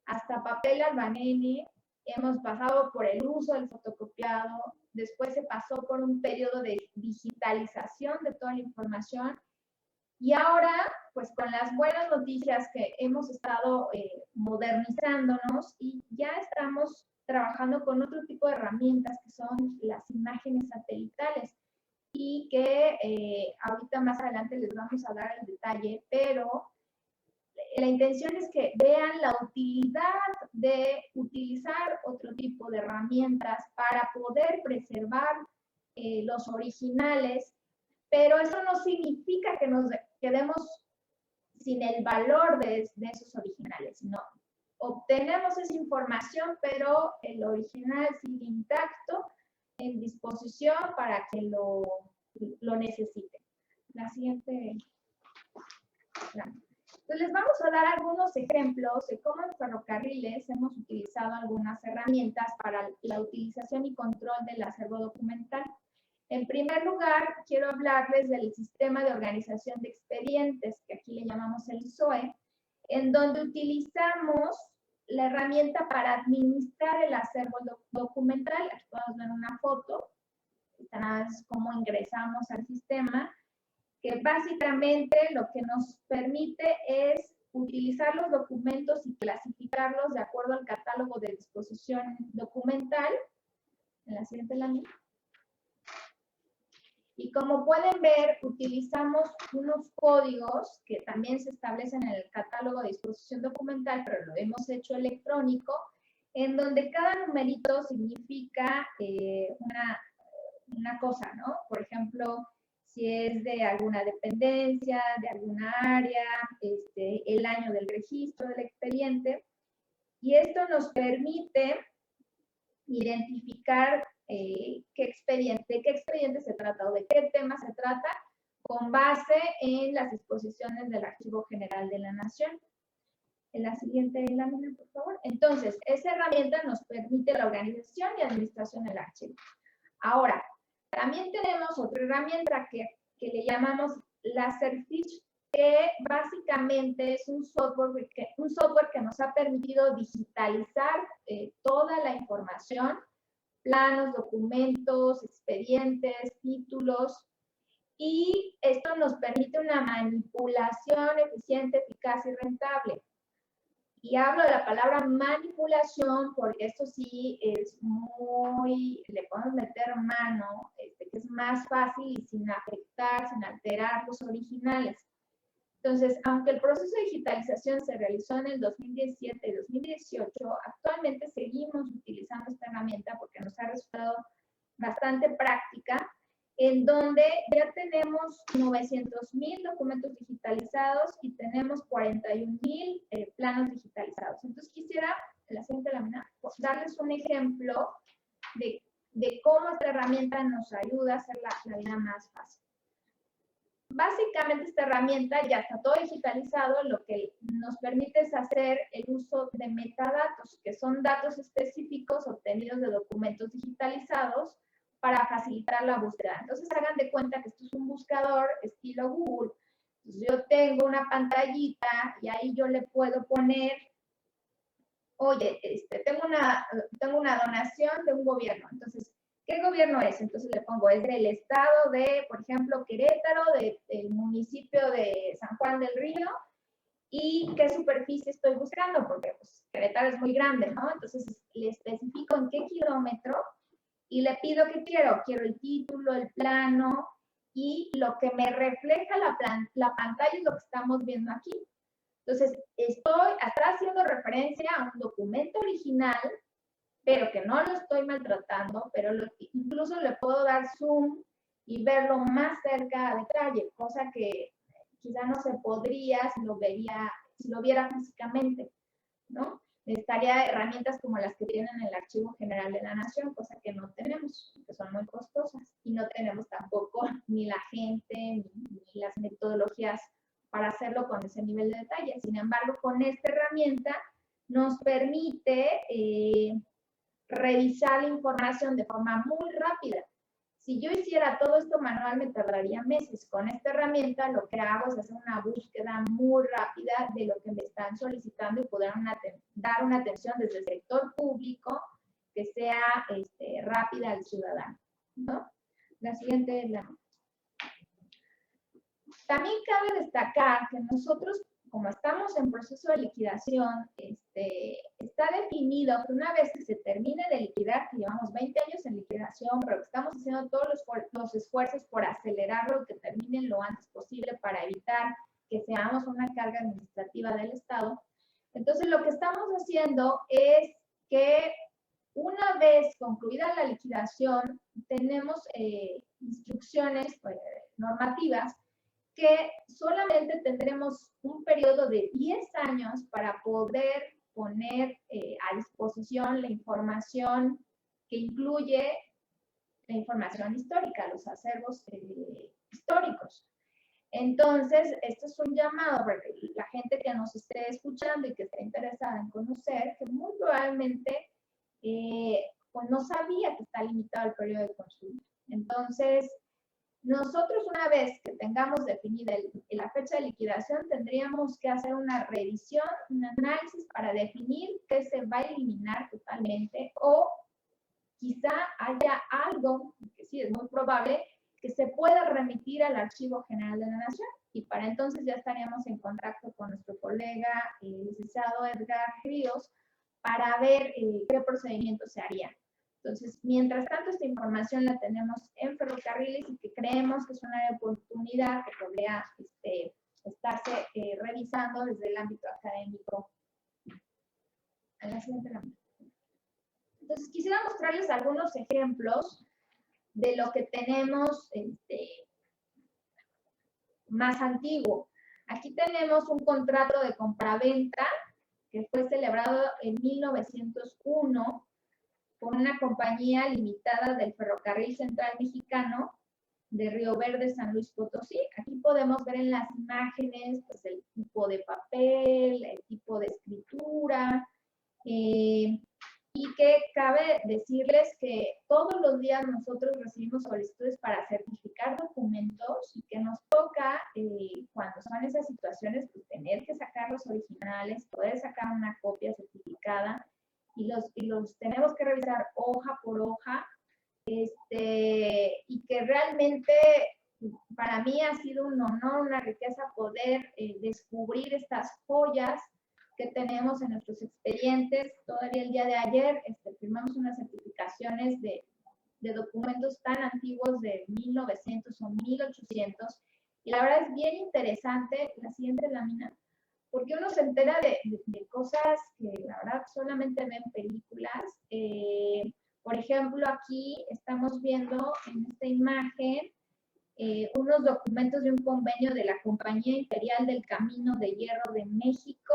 hasta papel albanene. Hemos pasado por el uso del fotocopiado. Después se pasó por un periodo de digitalización de toda la información. Y ahora, pues con las buenas noticias que hemos estado modernizándonos, y ya estamos trabajando con otro tipo de herramientas que son las imágenes satelitales, y que ahorita más adelante les vamos a dar el detalle, pero la intención es que vean la utilidad de utilizar otro tipo de herramientas para poder preservar los originales, pero eso no significa que nos quedemos sin el valor de esos originales, sino obtenemos esa información, pero el original sigue intacto, en disposición para que lo necesiten. La siguiente. Entonces, les vamos a dar algunos ejemplos de cómo en ferrocarriles hemos utilizado algunas herramientas para la utilización y control del acervo documental. En primer lugar, quiero hablarles del sistema de organización de expedientes, que aquí le llamamos el SOE, en donde utilizamos la herramienta para administrar el acervo documental. Aquí podemos ver una foto. Esta nada es cómo ingresamos al sistema, que básicamente lo que nos permite es utilizar los documentos y clasificarlos de acuerdo al catálogo de disposición documental. En la siguiente lámina. Y como pueden ver, utilizamos unos códigos que también se establecen en el catálogo de disposición documental, pero lo hemos hecho electrónico, en donde cada numerito significa una cosa, ¿no? Por ejemplo, si es de alguna dependencia, de alguna área, el año del registro del expediente. Y esto nos permite identificar de qué expediente se trata o de qué tema se trata con base en las disposiciones del Archivo General de la Nación. En la siguiente lámina, por favor. Entonces, esa herramienta nos permite la organización y administración del archivo. Ahora, también tenemos otra herramienta que le llamamos Laserfish, que básicamente es un software que nos ha permitido digitalizar toda la información, planos, documentos, expedientes, títulos, y esto nos permite una manipulación eficiente, eficaz y rentable. Y hablo de la palabra manipulación porque esto sí es le podemos meter mano, que es más fácil y sin afectar, sin alterar los originales. Entonces, aunque el proceso de digitalización se realizó en el 2017 y 2018, actualmente seguimos utilizando esta herramienta porque nos ha resultado bastante práctica, en donde ya tenemos 900,000 documentos digitalizados y tenemos 41,000 planos digitalizados. Entonces, quisiera, en la siguiente lámina, darles un ejemplo de cómo esta herramienta nos ayuda a hacer la vida más fácil. Básicamente esta herramienta ya está todo digitalizado, lo que nos permite es hacer el uso de metadatos, que son datos específicos obtenidos de documentos digitalizados para facilitar la búsqueda. Entonces hagan de cuenta que esto es un buscador estilo Google. Entonces, yo tengo una pantallita y ahí yo le puedo poner, oye, tengo una donación de un gobierno. Entonces, ¿qué gobierno es? Entonces le pongo, es del estado de, por ejemplo, Querétaro, del municipio de San Juan del Río, y qué superficie estoy buscando, porque pues, Querétaro es muy grande, ¿no? Entonces le especifico en qué kilómetro y le pido qué quiero. Quiero el título, el plano, y lo que me refleja la pantalla es lo que estamos viendo aquí. Entonces, estoy haciendo referencia a un documento original, pero que no lo estoy maltratando, pero incluso le puedo dar zoom y verlo más cerca a detalle, cosa que quizá no se podría si lo viera físicamente, ¿no? Necesitaría herramientas como las que tienen en el Archivo General de la Nación, cosa que no tenemos, que son muy costosas, y no tenemos tampoco ni la gente ni las metodologías para hacerlo con ese nivel de detalle. Sin embargo, con esta herramienta nos permite revisar la información de forma muy rápida. Si yo hiciera todo esto manual me tardaría meses. Con esta herramienta lo que hago es hacer una búsqueda muy rápida de lo que me están solicitando y poder dar una atención desde el sector público que sea rápida al ciudadano, ¿no? La siguiente es la... También cabe destacar que nosotros, como estamos en proceso de liquidación, está definido que una vez que se termine de liquidar, que llevamos 20 años en liquidación, pero que estamos haciendo todos los esfuerzos por acelerarlo, que terminen lo antes posible para evitar que seamos una carga administrativa del Estado. Entonces, lo que estamos haciendo es que una vez concluida la liquidación, tenemos instrucciones normativas que solamente tendremos un periodo de 10 años para poder poner a disposición la información que incluye la información histórica, los acervos históricos. Entonces, esto es un llamado para la gente que nos esté escuchando y que esté interesada en conocer, que muy probablemente pues no sabía que está limitado el periodo de consulta. Entonces, nosotros una vez que tengamos definida la fecha de liquidación, tendríamos que hacer una revisión, un análisis para definir qué se va a eliminar totalmente, o quizá haya algo, que sí es muy probable, que se pueda remitir al Archivo General de la Nación. Y para entonces ya estaríamos en contacto con nuestro colega, el licenciado Edgar Ríos, para ver qué procedimiento se haría. Entonces, mientras tanto, esta información la tenemos en Ferrocarriles y que creemos que es una oportunidad que podría estarse revisando desde el ámbito académico. A la siguiente lámina. Entonces, quisiera mostrarles algunos ejemplos de lo que tenemos más antiguo. Aquí tenemos un contrato de compraventa que fue celebrado en 1901 por una compañía limitada del Ferrocarril Central Mexicano de Río Verde, San Luis Potosí. Aquí podemos ver en las imágenes pues, el tipo de papel, el tipo de escritura, y que cabe decirles que todos los días nosotros recibimos solicitudes para certificar documentos y que nos toca, cuando son esas situaciones, pues tener que sacar los originales, poder sacar una copia certificada y los tenemos que revisar hoja por hoja, y que realmente para mí ha sido un honor, una riqueza poder descubrir estas joyas que tenemos en nuestros expedientes. Todavía el día de ayer firmamos unas certificaciones de documentos tan antiguos de 1900 o 1800, y la verdad es bien interesante la siguiente lámina, porque uno se entera de cosas que la verdad solamente ven películas. Por ejemplo, aquí estamos viendo en esta imagen unos documentos de un convenio de la Compañía Imperial del Camino de Hierro de México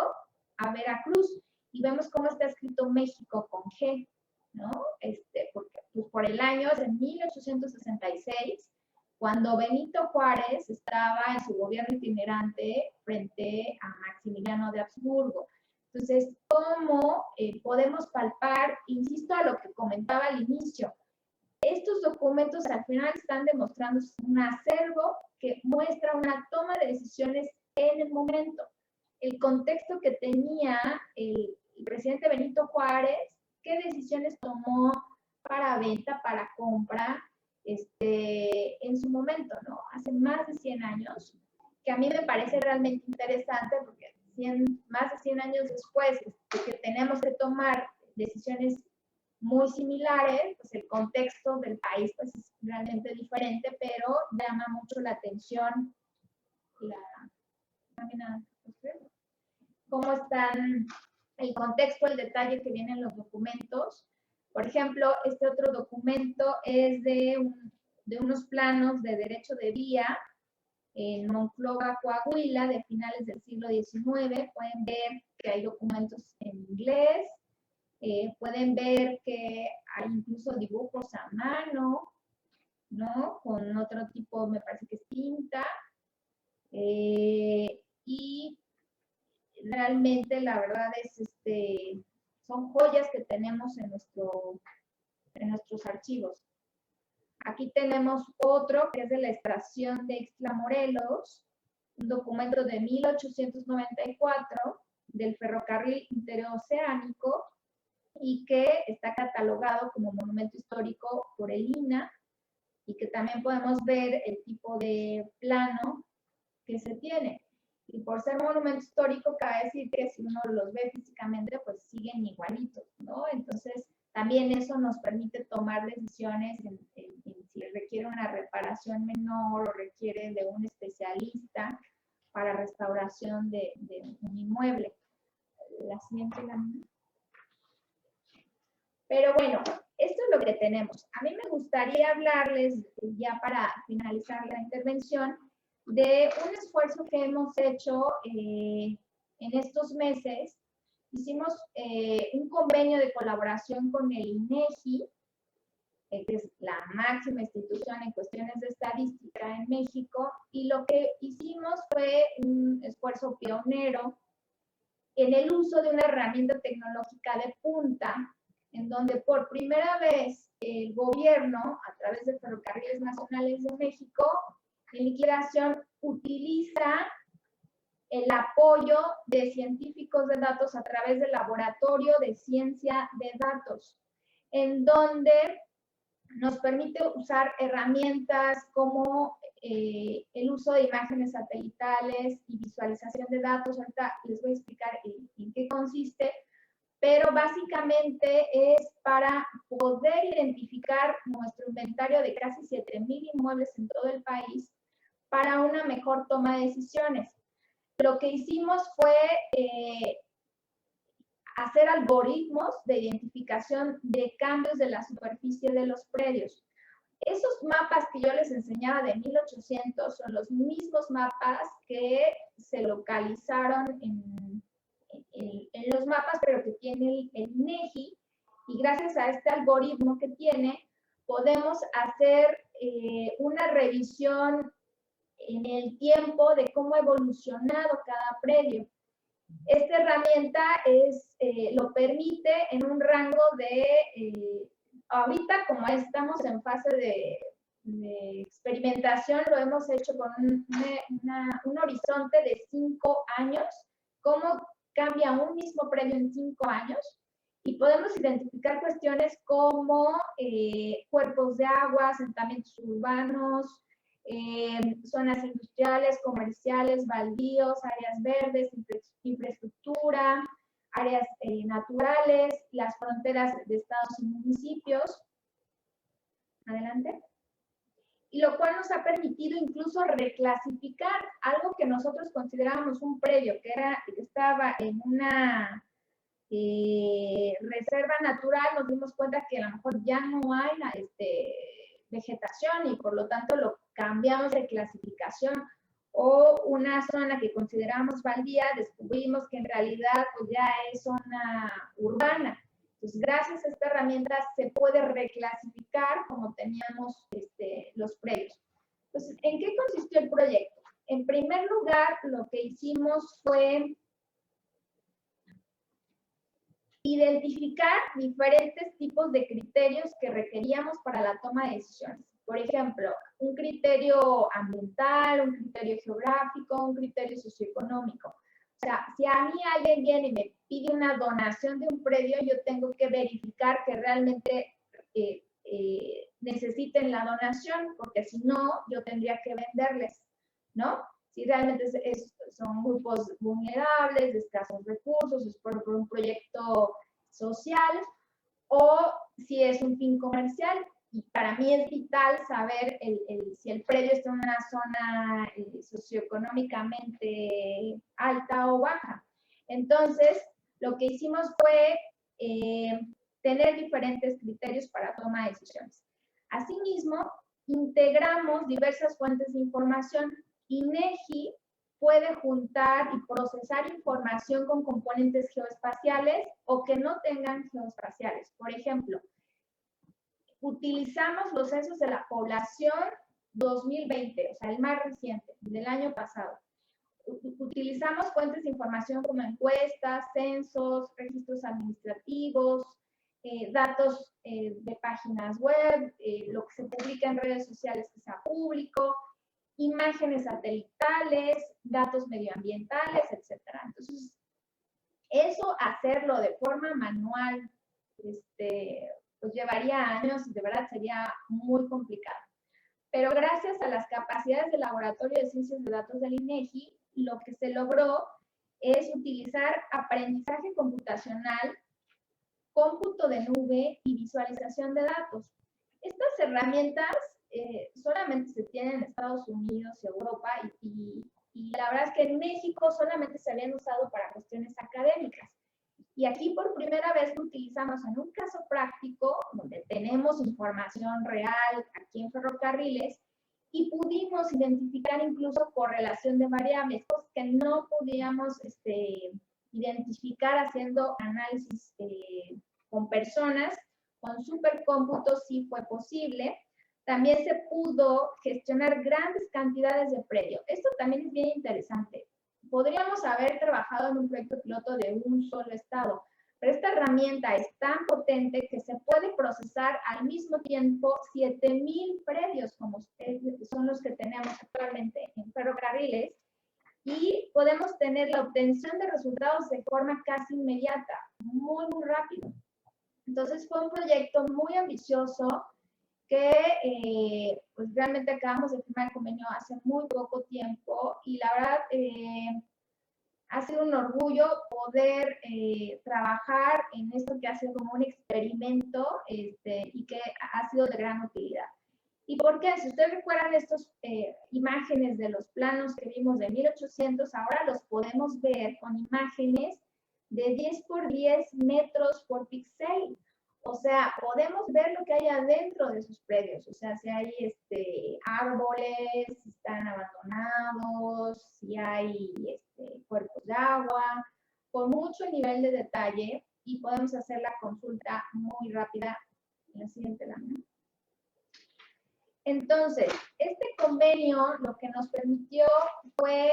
a Veracruz, y vemos cómo está escrito México con G, ¿no? Porque, pues, por el año de 1866, cuando Benito Juárez estaba en su gobierno itinerante frente a Maximiliano de Habsburgo. Entonces, ¿cómo podemos palpar, insisto a lo que comentaba al inicio, estos documentos al final están demostrando un acervo que muestra una toma de decisiones en el momento? El contexto que tenía el presidente Benito Juárez, qué decisiones tomó para venta, para compra, en su momento, ¿no? Hace más de 100 años, que a mí me parece realmente interesante porque más de 100 años después de que tenemos que tomar decisiones muy similares, pues el contexto del país pues, es realmente diferente, pero llama mucho la atención cómo están el contexto, el detalle que viene en los documentos. Por ejemplo, este otro documento es de unos planos de derecho de vía en Monclova, Coahuila, de finales del siglo XIX. Pueden ver que hay documentos en inglés, pueden ver que hay incluso dibujos a mano, ¿no? Con otro tipo, me parece que es tinta, y realmente la verdad es, son joyas que tenemos en nuestros archivos. Aquí tenemos otro que es de la estación de Ixtla, Morelos, un documento de 1894 del ferrocarril interoceánico y que está catalogado como monumento histórico por el INAH, y que también podemos ver el tipo de plano que se tiene. Y por ser monumento histórico, cabe decir que si uno los ve físicamente, pues siguen igualitos, ¿no? Entonces, también eso nos permite tomar decisiones en si requiere una reparación menor o requiere de un especialista para restauración de un inmueble. La siguiente lámina. Pero bueno, esto es lo que tenemos. A mí me gustaría hablarles, ya para finalizar la intervención, de un esfuerzo que hemos hecho en estos meses. Hicimos un convenio de colaboración con el INEGI, que es la máxima institución en cuestiones de estadística en México, y lo que hicimos fue un esfuerzo pionero en el uso de una herramienta tecnológica de punta, en donde por primera vez el gobierno, a través de Ferrocarriles Nacionales de México, en liquidación, utiliza el apoyo de científicos de datos a través del Laboratorio de Ciencia de Datos, en donde nos permite usar herramientas como el uso de imágenes satelitales y visualización de datos. Ahorita les voy a explicar en qué consiste, pero básicamente es para poder identificar nuestro inventario de casi 7,000 inmuebles en todo el país para una mejor toma de decisiones. Lo que hicimos fue hacer algoritmos de identificación de cambios de la superficie de los predios. Esos mapas que yo les enseñaba de 1800 son los mismos mapas que se localizaron en los mapas, pero que tiene el INEGI, y gracias a este algoritmo que tiene, podemos hacer una revisión en el tiempo de cómo ha evolucionado cada predio. Esta herramienta lo permite en un rango de, ahorita como estamos en fase de experimentación, lo hemos hecho con un horizonte de 5 años, cómo cambia un mismo predio en 5 años, y podemos identificar cuestiones como cuerpos de agua, asentamientos urbanos, zonas industriales, comerciales, baldíos, áreas verdes, infraestructura, áreas naturales, las fronteras de estados y municipios. Adelante. Y lo cual nos ha permitido incluso reclasificar algo que nosotros considerábamos un predio, que estaba en una reserva natural. Nos dimos cuenta que a lo mejor ya no hay vegetación y por lo tanto lo cambiamos de clasificación, o una zona que consideramos baldía, descubrimos que en realidad pues ya es zona urbana. Entonces, gracias a esta herramienta se puede reclasificar como teníamos los predios. Entonces, ¿en qué consistió el proyecto? En primer lugar, lo que hicimos fue identificar diferentes tipos de criterios que requeríamos para la toma de decisiones. Por ejemplo, un criterio ambiental, un criterio geográfico, un criterio socioeconómico. O sea, si a mí alguien viene y me pide una donación de un predio, yo tengo que verificar que realmente necesiten la donación, porque si no, yo tendría que venderles, ¿no? Si realmente son grupos vulnerables, de escasos recursos, es por un proyecto social, o si es un fin comercial. Y para mí es vital saber si el predio está en una zona socioeconómicamente alta o baja. Entonces, lo que hicimos fue tener diferentes criterios para toma de decisiones. Asimismo, integramos diversas fuentes de información. INEGI puede juntar y procesar información con componentes geoespaciales o que no tengan geoespaciales. Por ejemplo, utilizamos los censos de la población 2020, o sea, el más reciente, del año pasado. Utilizamos fuentes de información como encuestas, censos, registros administrativos, datos de páginas web, lo que se publica en redes sociales que sea público, imágenes satelitales, datos medioambientales, etc. Entonces, eso hacerlo de forma manual, pues llevaría años y de verdad sería muy complicado. Pero gracias a las capacidades del Laboratorio de Ciencias de Datos del INEGI, lo que se logró es utilizar aprendizaje computacional, cómputo de nube y visualización de datos. Estas herramientas solamente se tienen en Estados Unidos y Europa, y la verdad es que en México solamente se habían usado para cuestiones académicas. Y aquí por primera vez lo utilizamos en un caso práctico donde tenemos información real aquí en Ferrocarriles y pudimos identificar incluso correlación de variables, cosas que no podíamos identificar haciendo análisis con personas. Con supercómputos sí fue posible. También se pudo gestionar grandes cantidades de predio. Esto también es bien interesante. Podríamos haber trabajado en un proyecto piloto de un solo estado, pero esta herramienta es tan potente que se puede procesar al mismo tiempo 7,000 predios, como son los que tenemos actualmente en Ferrocarriles, y podemos tener la obtención de resultados de forma casi inmediata, muy, muy rápido. Entonces fue un proyecto muy ambicioso que pues realmente acabamos de firmar el convenio hace muy poco tiempo y la verdad ha sido un orgullo poder trabajar en esto que ha sido como un experimento y que ha sido de gran utilidad. ¿Y por qué? Si ustedes recuerdan estas imágenes de los planos que vimos de 1800, ahora los podemos ver con imágenes de 10 por 10 metros por píxel. O sea, podemos ver lo que hay adentro de sus predios. O sea, si hay árboles, si están abandonados, si hay cuerpos de agua, con mucho nivel de detalle y podemos hacer la consulta muy rápida en la siguiente lámina. Entonces, este convenio lo que nos permitió fue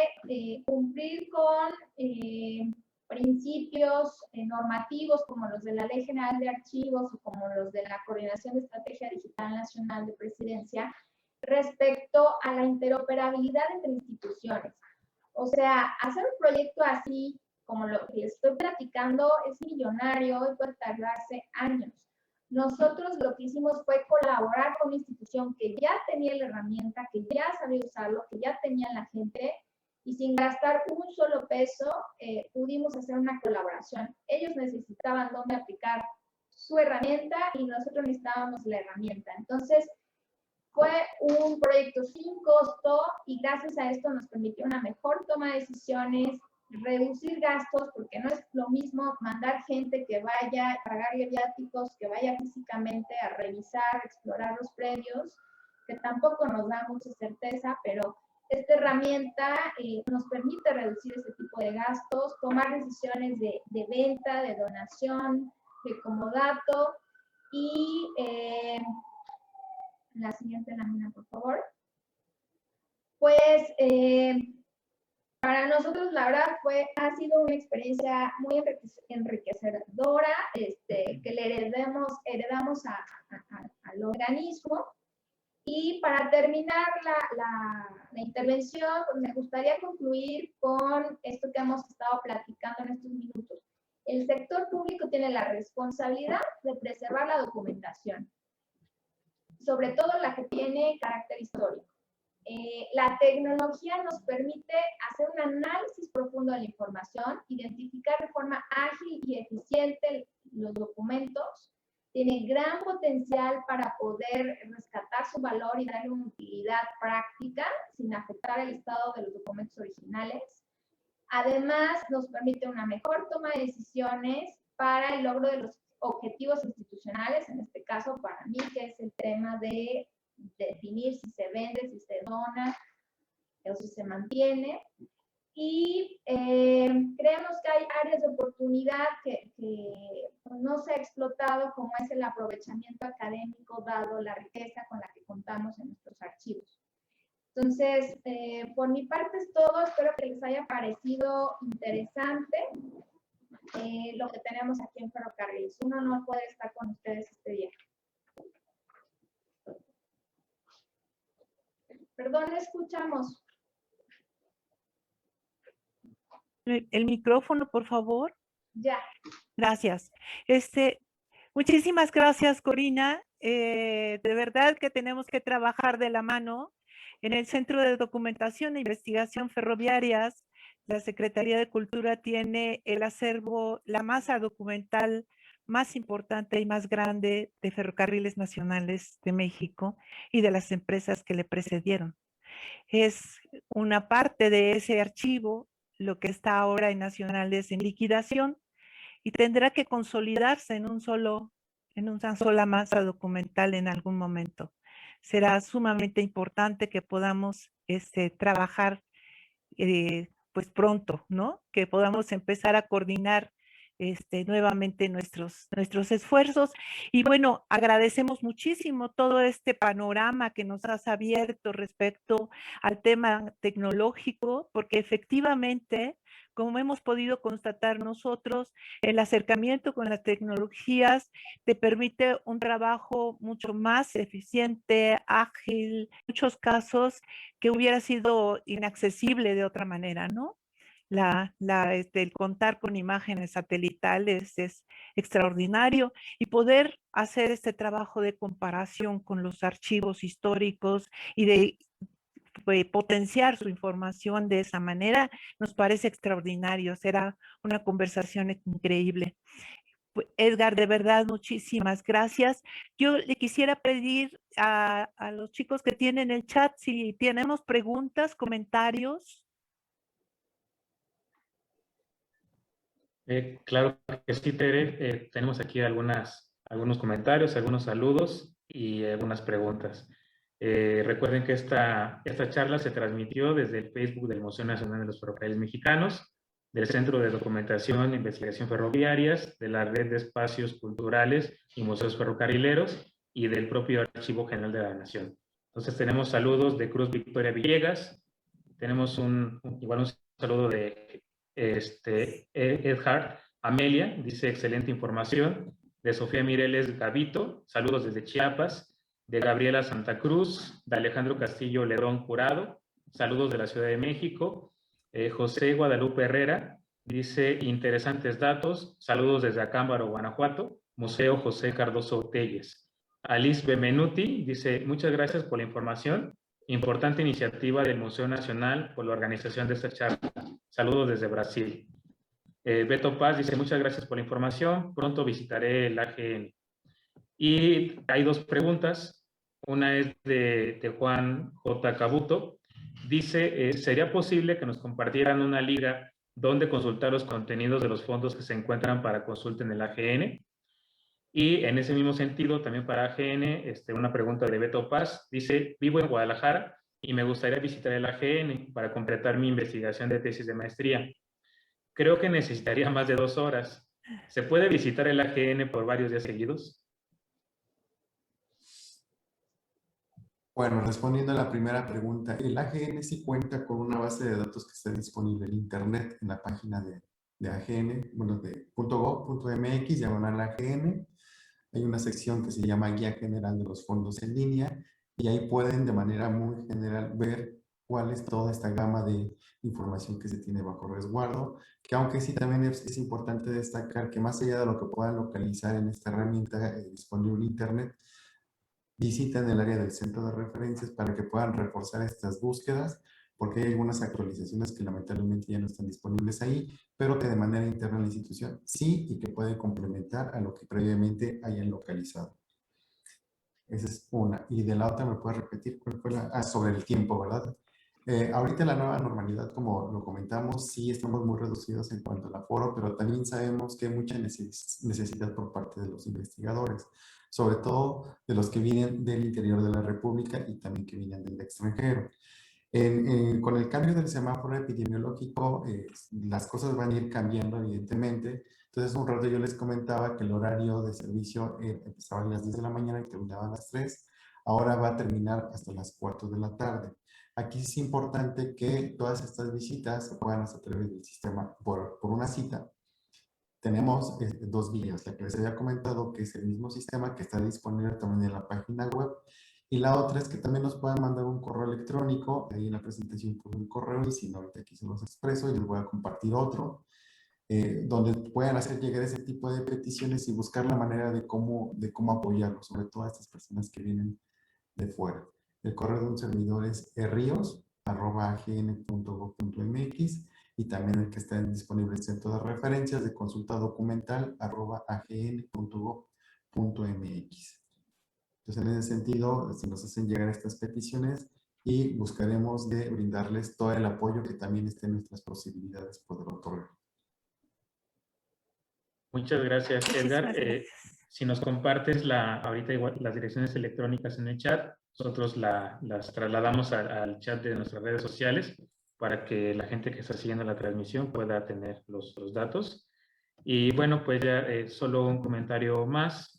cumplir con principios normativos como los de la Ley General de Archivos o como los de la Coordinación de Estrategia Digital Nacional de Presidencia respecto a la interoperabilidad entre instituciones. O sea, hacer un proyecto así, como lo que les estoy platicando, es millonario y puede tardarse años. Nosotros lo que hicimos fue colaborar con una institución que ya tenía la herramienta, que ya sabía usarlo, que ya tenía la gente, y sin gastar un solo peso pudimos hacer una colaboración. Ellos necesitaban dónde aplicar su herramienta y nosotros necesitábamos la herramienta. Entonces, fue un proyecto sin costo y gracias a esto nos permitió una mejor toma de decisiones, reducir gastos, porque no es lo mismo mandar gente que vaya a pagarle viáticos, que vaya físicamente a revisar, explorar los predios, que tampoco nos da mucha certeza, pero esta herramienta nos permite reducir ese tipo de gastos, tomar decisiones de venta, de donación, de comodato y la siguiente lámina, por favor. Pues para nosotros, la verdad, ha sido una experiencia muy enriquecedora que le heredamos al organismo. Y para terminar la intervención, pues me gustaría concluir con esto que hemos estado platicando en estos minutos. El sector público tiene la responsabilidad de preservar la documentación, sobre todo la que tiene carácter histórico. La tecnología nos permite hacer un análisis profundo de la información, identificar de forma ágil y eficiente los documentos, tiene gran potencial para poder rescatar su valor y darle una utilidad práctica sin afectar el estado de los documentos originales. Además, nos permite una mejor toma de decisiones para el logro de los objetivos institucionales, en este caso para mí, que es el tema de definir si se vende, si se dona o si se mantiene. Y creemos que hay áreas de oportunidad que no se ha explotado, como es el aprovechamiento académico, dado la riqueza con la que contamos en nuestros archivos. Entonces, por mi parte es todo. Espero que les haya parecido interesante lo que tenemos aquí en Ferrocarriles. Un honor poder estar con ustedes este día. Perdón, no escuchamos. El micrófono, por favor. Ya. Gracias. Muchísimas gracias, Corina. De verdad que tenemos que trabajar de la mano. En el Centro de Documentación e Investigación Ferroviarias, la Secretaría de Cultura tiene el acervo, la masa documental más importante y más grande de Ferrocarriles Nacionales de México y de las empresas que le precedieron. Es una parte de ese archivo lo que está ahora en Nacionales en liquidación y tendrá que consolidarse en una sola masa documental en algún momento. Será sumamente importante que podamos trabajar pues pronto, ¿no? Que podamos empezar a coordinar nuevamente nuestros esfuerzos. Y bueno, agradecemos muchísimo todo este panorama que nos has abierto respecto al tema tecnológico, porque efectivamente, como hemos podido constatar nosotros, el acercamiento con las tecnologías te permite un trabajo mucho más eficiente, ágil, en muchos casos que hubiera sido inaccesible de otra manera, ¿no? el contar con imágenes satelitales es extraordinario, y poder hacer este trabajo de comparación con los archivos históricos y de potenciar su información de esa manera nos parece extraordinario. Será una conversación increíble. Edgar, de verdad, muchísimas gracias. Yo le quisiera pedir a los chicos que tienen el chat si tenemos preguntas, comentarios. Claro que sí, Tere. Tenemos aquí algunos comentarios, algunos saludos y algunas preguntas. Recuerden que esta charla se transmitió desde el Facebook del Museo Nacional de los Ferrocarriles Mexicanos, del Centro de Documentación e Investigación Ferroviarias, de la Red de Espacios Culturales y Museos Ferrocarrileros y del propio Archivo General de la Nación. Entonces tenemos saludos de Cruz Victoria Villegas, tenemos igual un saludo de Edhard Amelia, dice excelente información, de Sofía Mireles Gavito, saludos desde Chiapas, de Gabriela Santa Cruz, de Alejandro Castillo Ledón Jurado, saludos de la Ciudad de México, José Guadalupe Herrera, dice interesantes datos, saludos desde Acámbaro, Guanajuato, Museo José Cardoso Telles. Alice Bemenuti dice muchas gracias por la información, importante iniciativa del Museo Nacional por la organización de esta charla. Saludos desde Brasil. Beto Paz dice, muchas gracias por la información. Pronto visitaré el AGN. Y hay dos preguntas. Una es de Juan J. Cabuto. Dice, ¿sería posible que nos compartieran una liga donde consultar los contenidos de los fondos que se encuentran para consulta en el AGN? Y en ese mismo sentido, también para AGN, una pregunta de Beto Paz. Dice, vivo en Guadalajara y me gustaría visitar el AGN para completar mi investigación de tesis de maestría. Creo que necesitaría más de 2 horas. ¿Se puede visitar el AGN por varios días seguidos? Bueno, respondiendo a la primera pregunta, el AGN sí cuenta con una base de datos que está disponible en internet, en la página de AGN, bueno, de .gov.mx/AGN. Hay una sección que se llama Guía General de los Fondos en Línea, y ahí pueden de manera muy general ver cuál es toda esta gama de información que se tiene bajo resguardo, que aunque sí también es importante destacar que más allá de lo que puedan localizar en esta herramienta disponible en internet, visiten el área del centro de referencias para que puedan reforzar estas búsquedas, porque hay algunas actualizaciones que lamentablemente ya no están disponibles ahí, pero que de manera interna en la institución sí, y que pueden complementar a lo que previamente hayan localizado. Esa es una. Y de la otra, ¿me puedes repetir cuál fue la? Sobre el tiempo, ¿verdad? Ahorita la nueva normalidad, como lo comentamos, sí estamos muy reducidos en cuanto al aforo, pero también sabemos que hay mucha necesidad por parte de los investigadores, sobre todo de los que vienen del interior de la República y también que vienen del extranjero. Con el cambio del semáforo epidemiológico, las cosas van a ir cambiando, evidentemente. Entonces, un rato yo les comentaba que el horario de servicio empezaba a las 10 de la mañana y terminaba a las 3. Ahora va a terminar hasta las 4 de la tarde. Aquí es importante que todas estas visitas se puedan hacer a través del sistema por una cita. Tenemos 2 vías, la que les había comentado, que es el mismo sistema que está disponible también en la página web, y la otra es que también nos puedan mandar un correo electrónico. Ahí en la presentación puse un correo, y si no, ahorita aquí se los expreso y les voy a compartir otro, donde puedan hacer llegar ese tipo de peticiones y buscar la manera de cómo apoyarlos, sobre todo a estas personas que vienen de fuera. El correo de un servidor es rios@agn.gov.mx, y también el que está disponible en el centro de referencias de consulta documental @agn.gov.mx. Entonces, en ese sentido, se nos hacen llegar estas peticiones y buscaremos de brindarles todo el apoyo que también esté en nuestras posibilidades poder otorgar. Muchas gracias, Edgar. Muchísimas gracias. Si nos compartes ahorita igual las direcciones electrónicas en el chat, nosotros las trasladamos al chat de nuestras redes sociales para que la gente que está siguiendo la transmisión pueda tener los datos. Y bueno, pues ya solo un comentario más.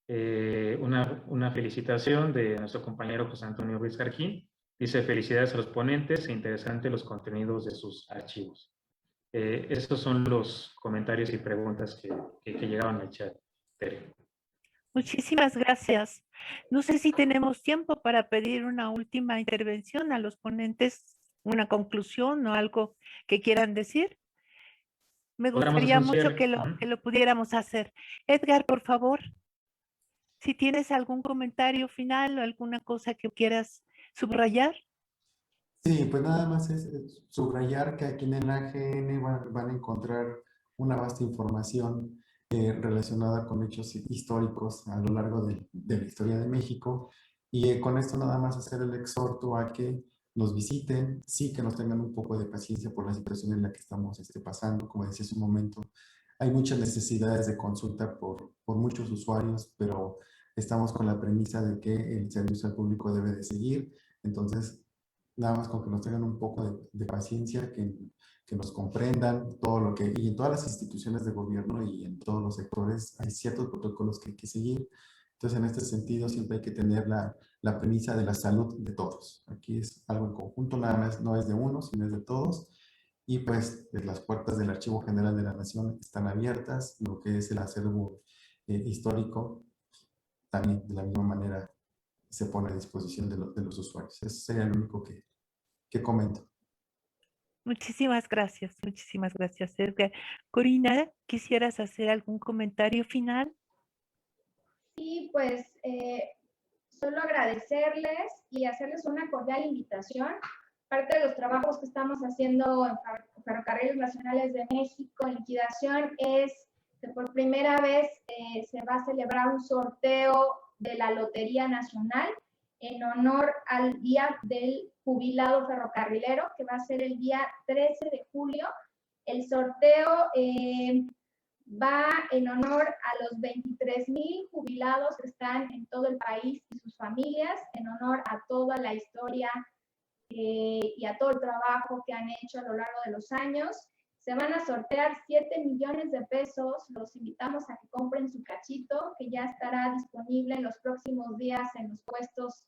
Una felicitación de nuestro compañero José Antonio Ruiz Jarquín. Dice, felicidades a los ponentes e interesantes los contenidos de sus archivos. Estos son los comentarios y preguntas que llegaban al chat, Tere. Muchísimas gracias. No sé si tenemos tiempo para pedir una última intervención a los ponentes. una conclusión o algo que quieran decir. Me Podríamos hacer gustaría un mucho cierre. que lo pudiéramos hacer. Edgar, por favor, si tienes algún comentario final o alguna cosa que quieras subrayar. Sí, pues nada más es subrayar que aquí en el AGN van a encontrar una vasta información relacionada con hechos históricos a lo largo de la historia de México. Y con esto nada más hacer el exhorto a que nos visiten, sí que nos tengan un poco de paciencia por la situación en la que estamos pasando. Como decía hace un momento, hay muchas necesidades de consulta por muchos usuarios, pero estamos con la premisa de que el servicio al público debe de seguir. Entonces, nada más con que nos tengan un poco de paciencia, que nos comprendan todo lo que, y en todas las instituciones de gobierno y en todos los sectores hay ciertos protocolos que hay que seguir. Entonces, en este sentido, siempre hay que tener la premisa de la salud de todos. Aquí es algo en conjunto, nada más no es de uno, sino es de todos. Y pues las puertas del Archivo General de la Nación están abiertas, lo que es el acervo histórico, también de la misma manera se pone a disposición de los usuarios. Eso sería lo único que comento. Muchísimas gracias, Edgar. Corina, ¿quisieras hacer algún comentario final? Y pues solo agradecerles y hacerles una cordial invitación. Parte de los trabajos que estamos haciendo en Ferrocarriles Nacionales de México en liquidación es que por primera vez se va a celebrar un sorteo de la Lotería Nacional en honor al Día del Jubilado Ferrocarrilero, que va a ser el día 13 de julio. El sorteo va en honor a los 23,000 jubilados que están en todo el país y sus familias, en honor a toda la historia y a todo el trabajo que han hecho a lo largo de los años. Se van a sortear 7 millones de pesos. Los invitamos a que compren su cachito, que ya estará disponible en los próximos días en los puestos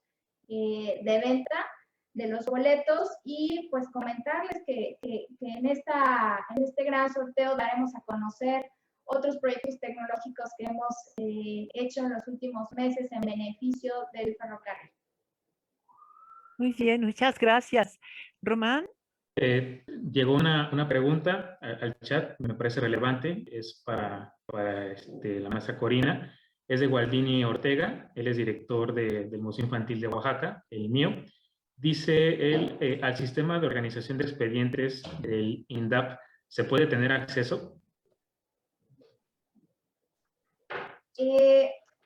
de venta de los boletos, y pues comentarles que en este gran sorteo daremos a conocer otros proyectos tecnológicos que hemos hecho en los últimos meses en beneficio del ferrocarril. Muy bien, muchas gracias. Román. Llegó una pregunta al chat, me parece relevante, es para la maestra Corina, es de Gualdini Ortega, él es director del Museo Infantil de Oaxaca, el mío. Dice él, al sistema de organización de expedientes del INDAP, ¿se puede tener acceso?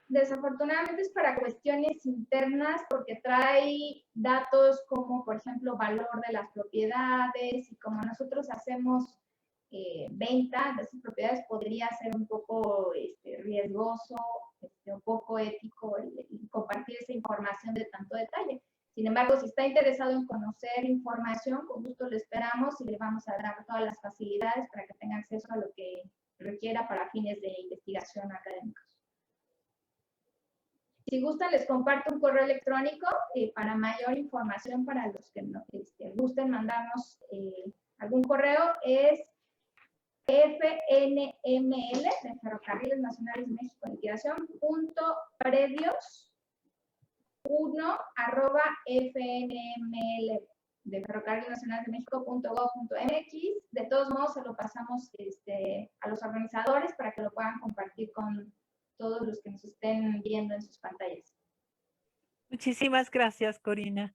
Desafortunadamente es para cuestiones internas, porque trae datos como, por ejemplo, valor de las propiedades, y como nosotros hacemos venta de esas propiedades, podría ser un poco riesgoso, un poco ético el compartir esa información de tanto detalle. Sin embargo, si está interesado en conocer información, con gusto le esperamos y le vamos a dar todas las facilidades para que tenga acceso a lo que requiera para fines de investigación académicos. Si gustan, les comparto un correo electrónico para mayor información para los que gusten mandarnos algún correo. Es FNML, de Ferrocarriles Nacionales de México en liquidación, @fnml de Ferrocarriles Nacionales de México.gov.mx. De todos modos, se lo pasamos a los organizadores para que lo puedan compartir con todos los que nos estén viendo en sus pantallas. Muchísimas gracias, Corina.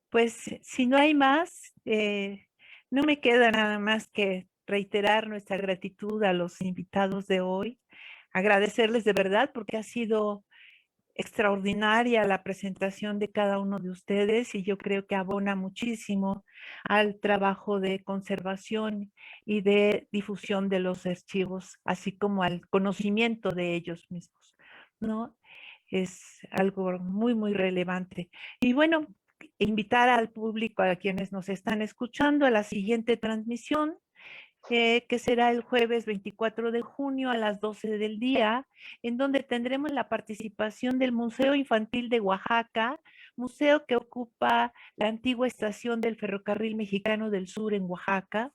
Pues si no hay más, no me queda nada más que reiterar nuestra gratitud a los invitados de hoy, agradecerles de verdad porque ha sido extraordinaria la presentación de cada uno de ustedes, y yo creo que abona muchísimo al trabajo de conservación y de difusión de los archivos, así como al conocimiento de ellos mismos, ¿no? Es algo muy relevante. Y bueno, invitar al público, a quienes nos están escuchando, a la siguiente transmisión, que será el jueves 24 de junio a las 12 del día, en donde tendremos la participación del Museo Infantil de Oaxaca, museo que ocupa la antigua estación del Ferrocarril Mexicano del Sur en Oaxaca,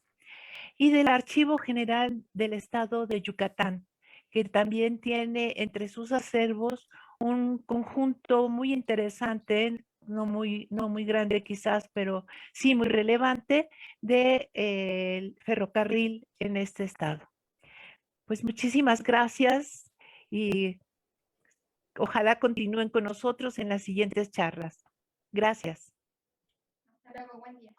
y del Archivo General del Estado de Yucatán, que también tiene entre sus acervos un conjunto muy interesante no muy grande quizás, pero sí muy relevante del ferrocarril en este estado. Pues muchísimas gracias y ojalá continúen con nosotros en las siguientes charlas. Gracias. Hasta luego, buen día.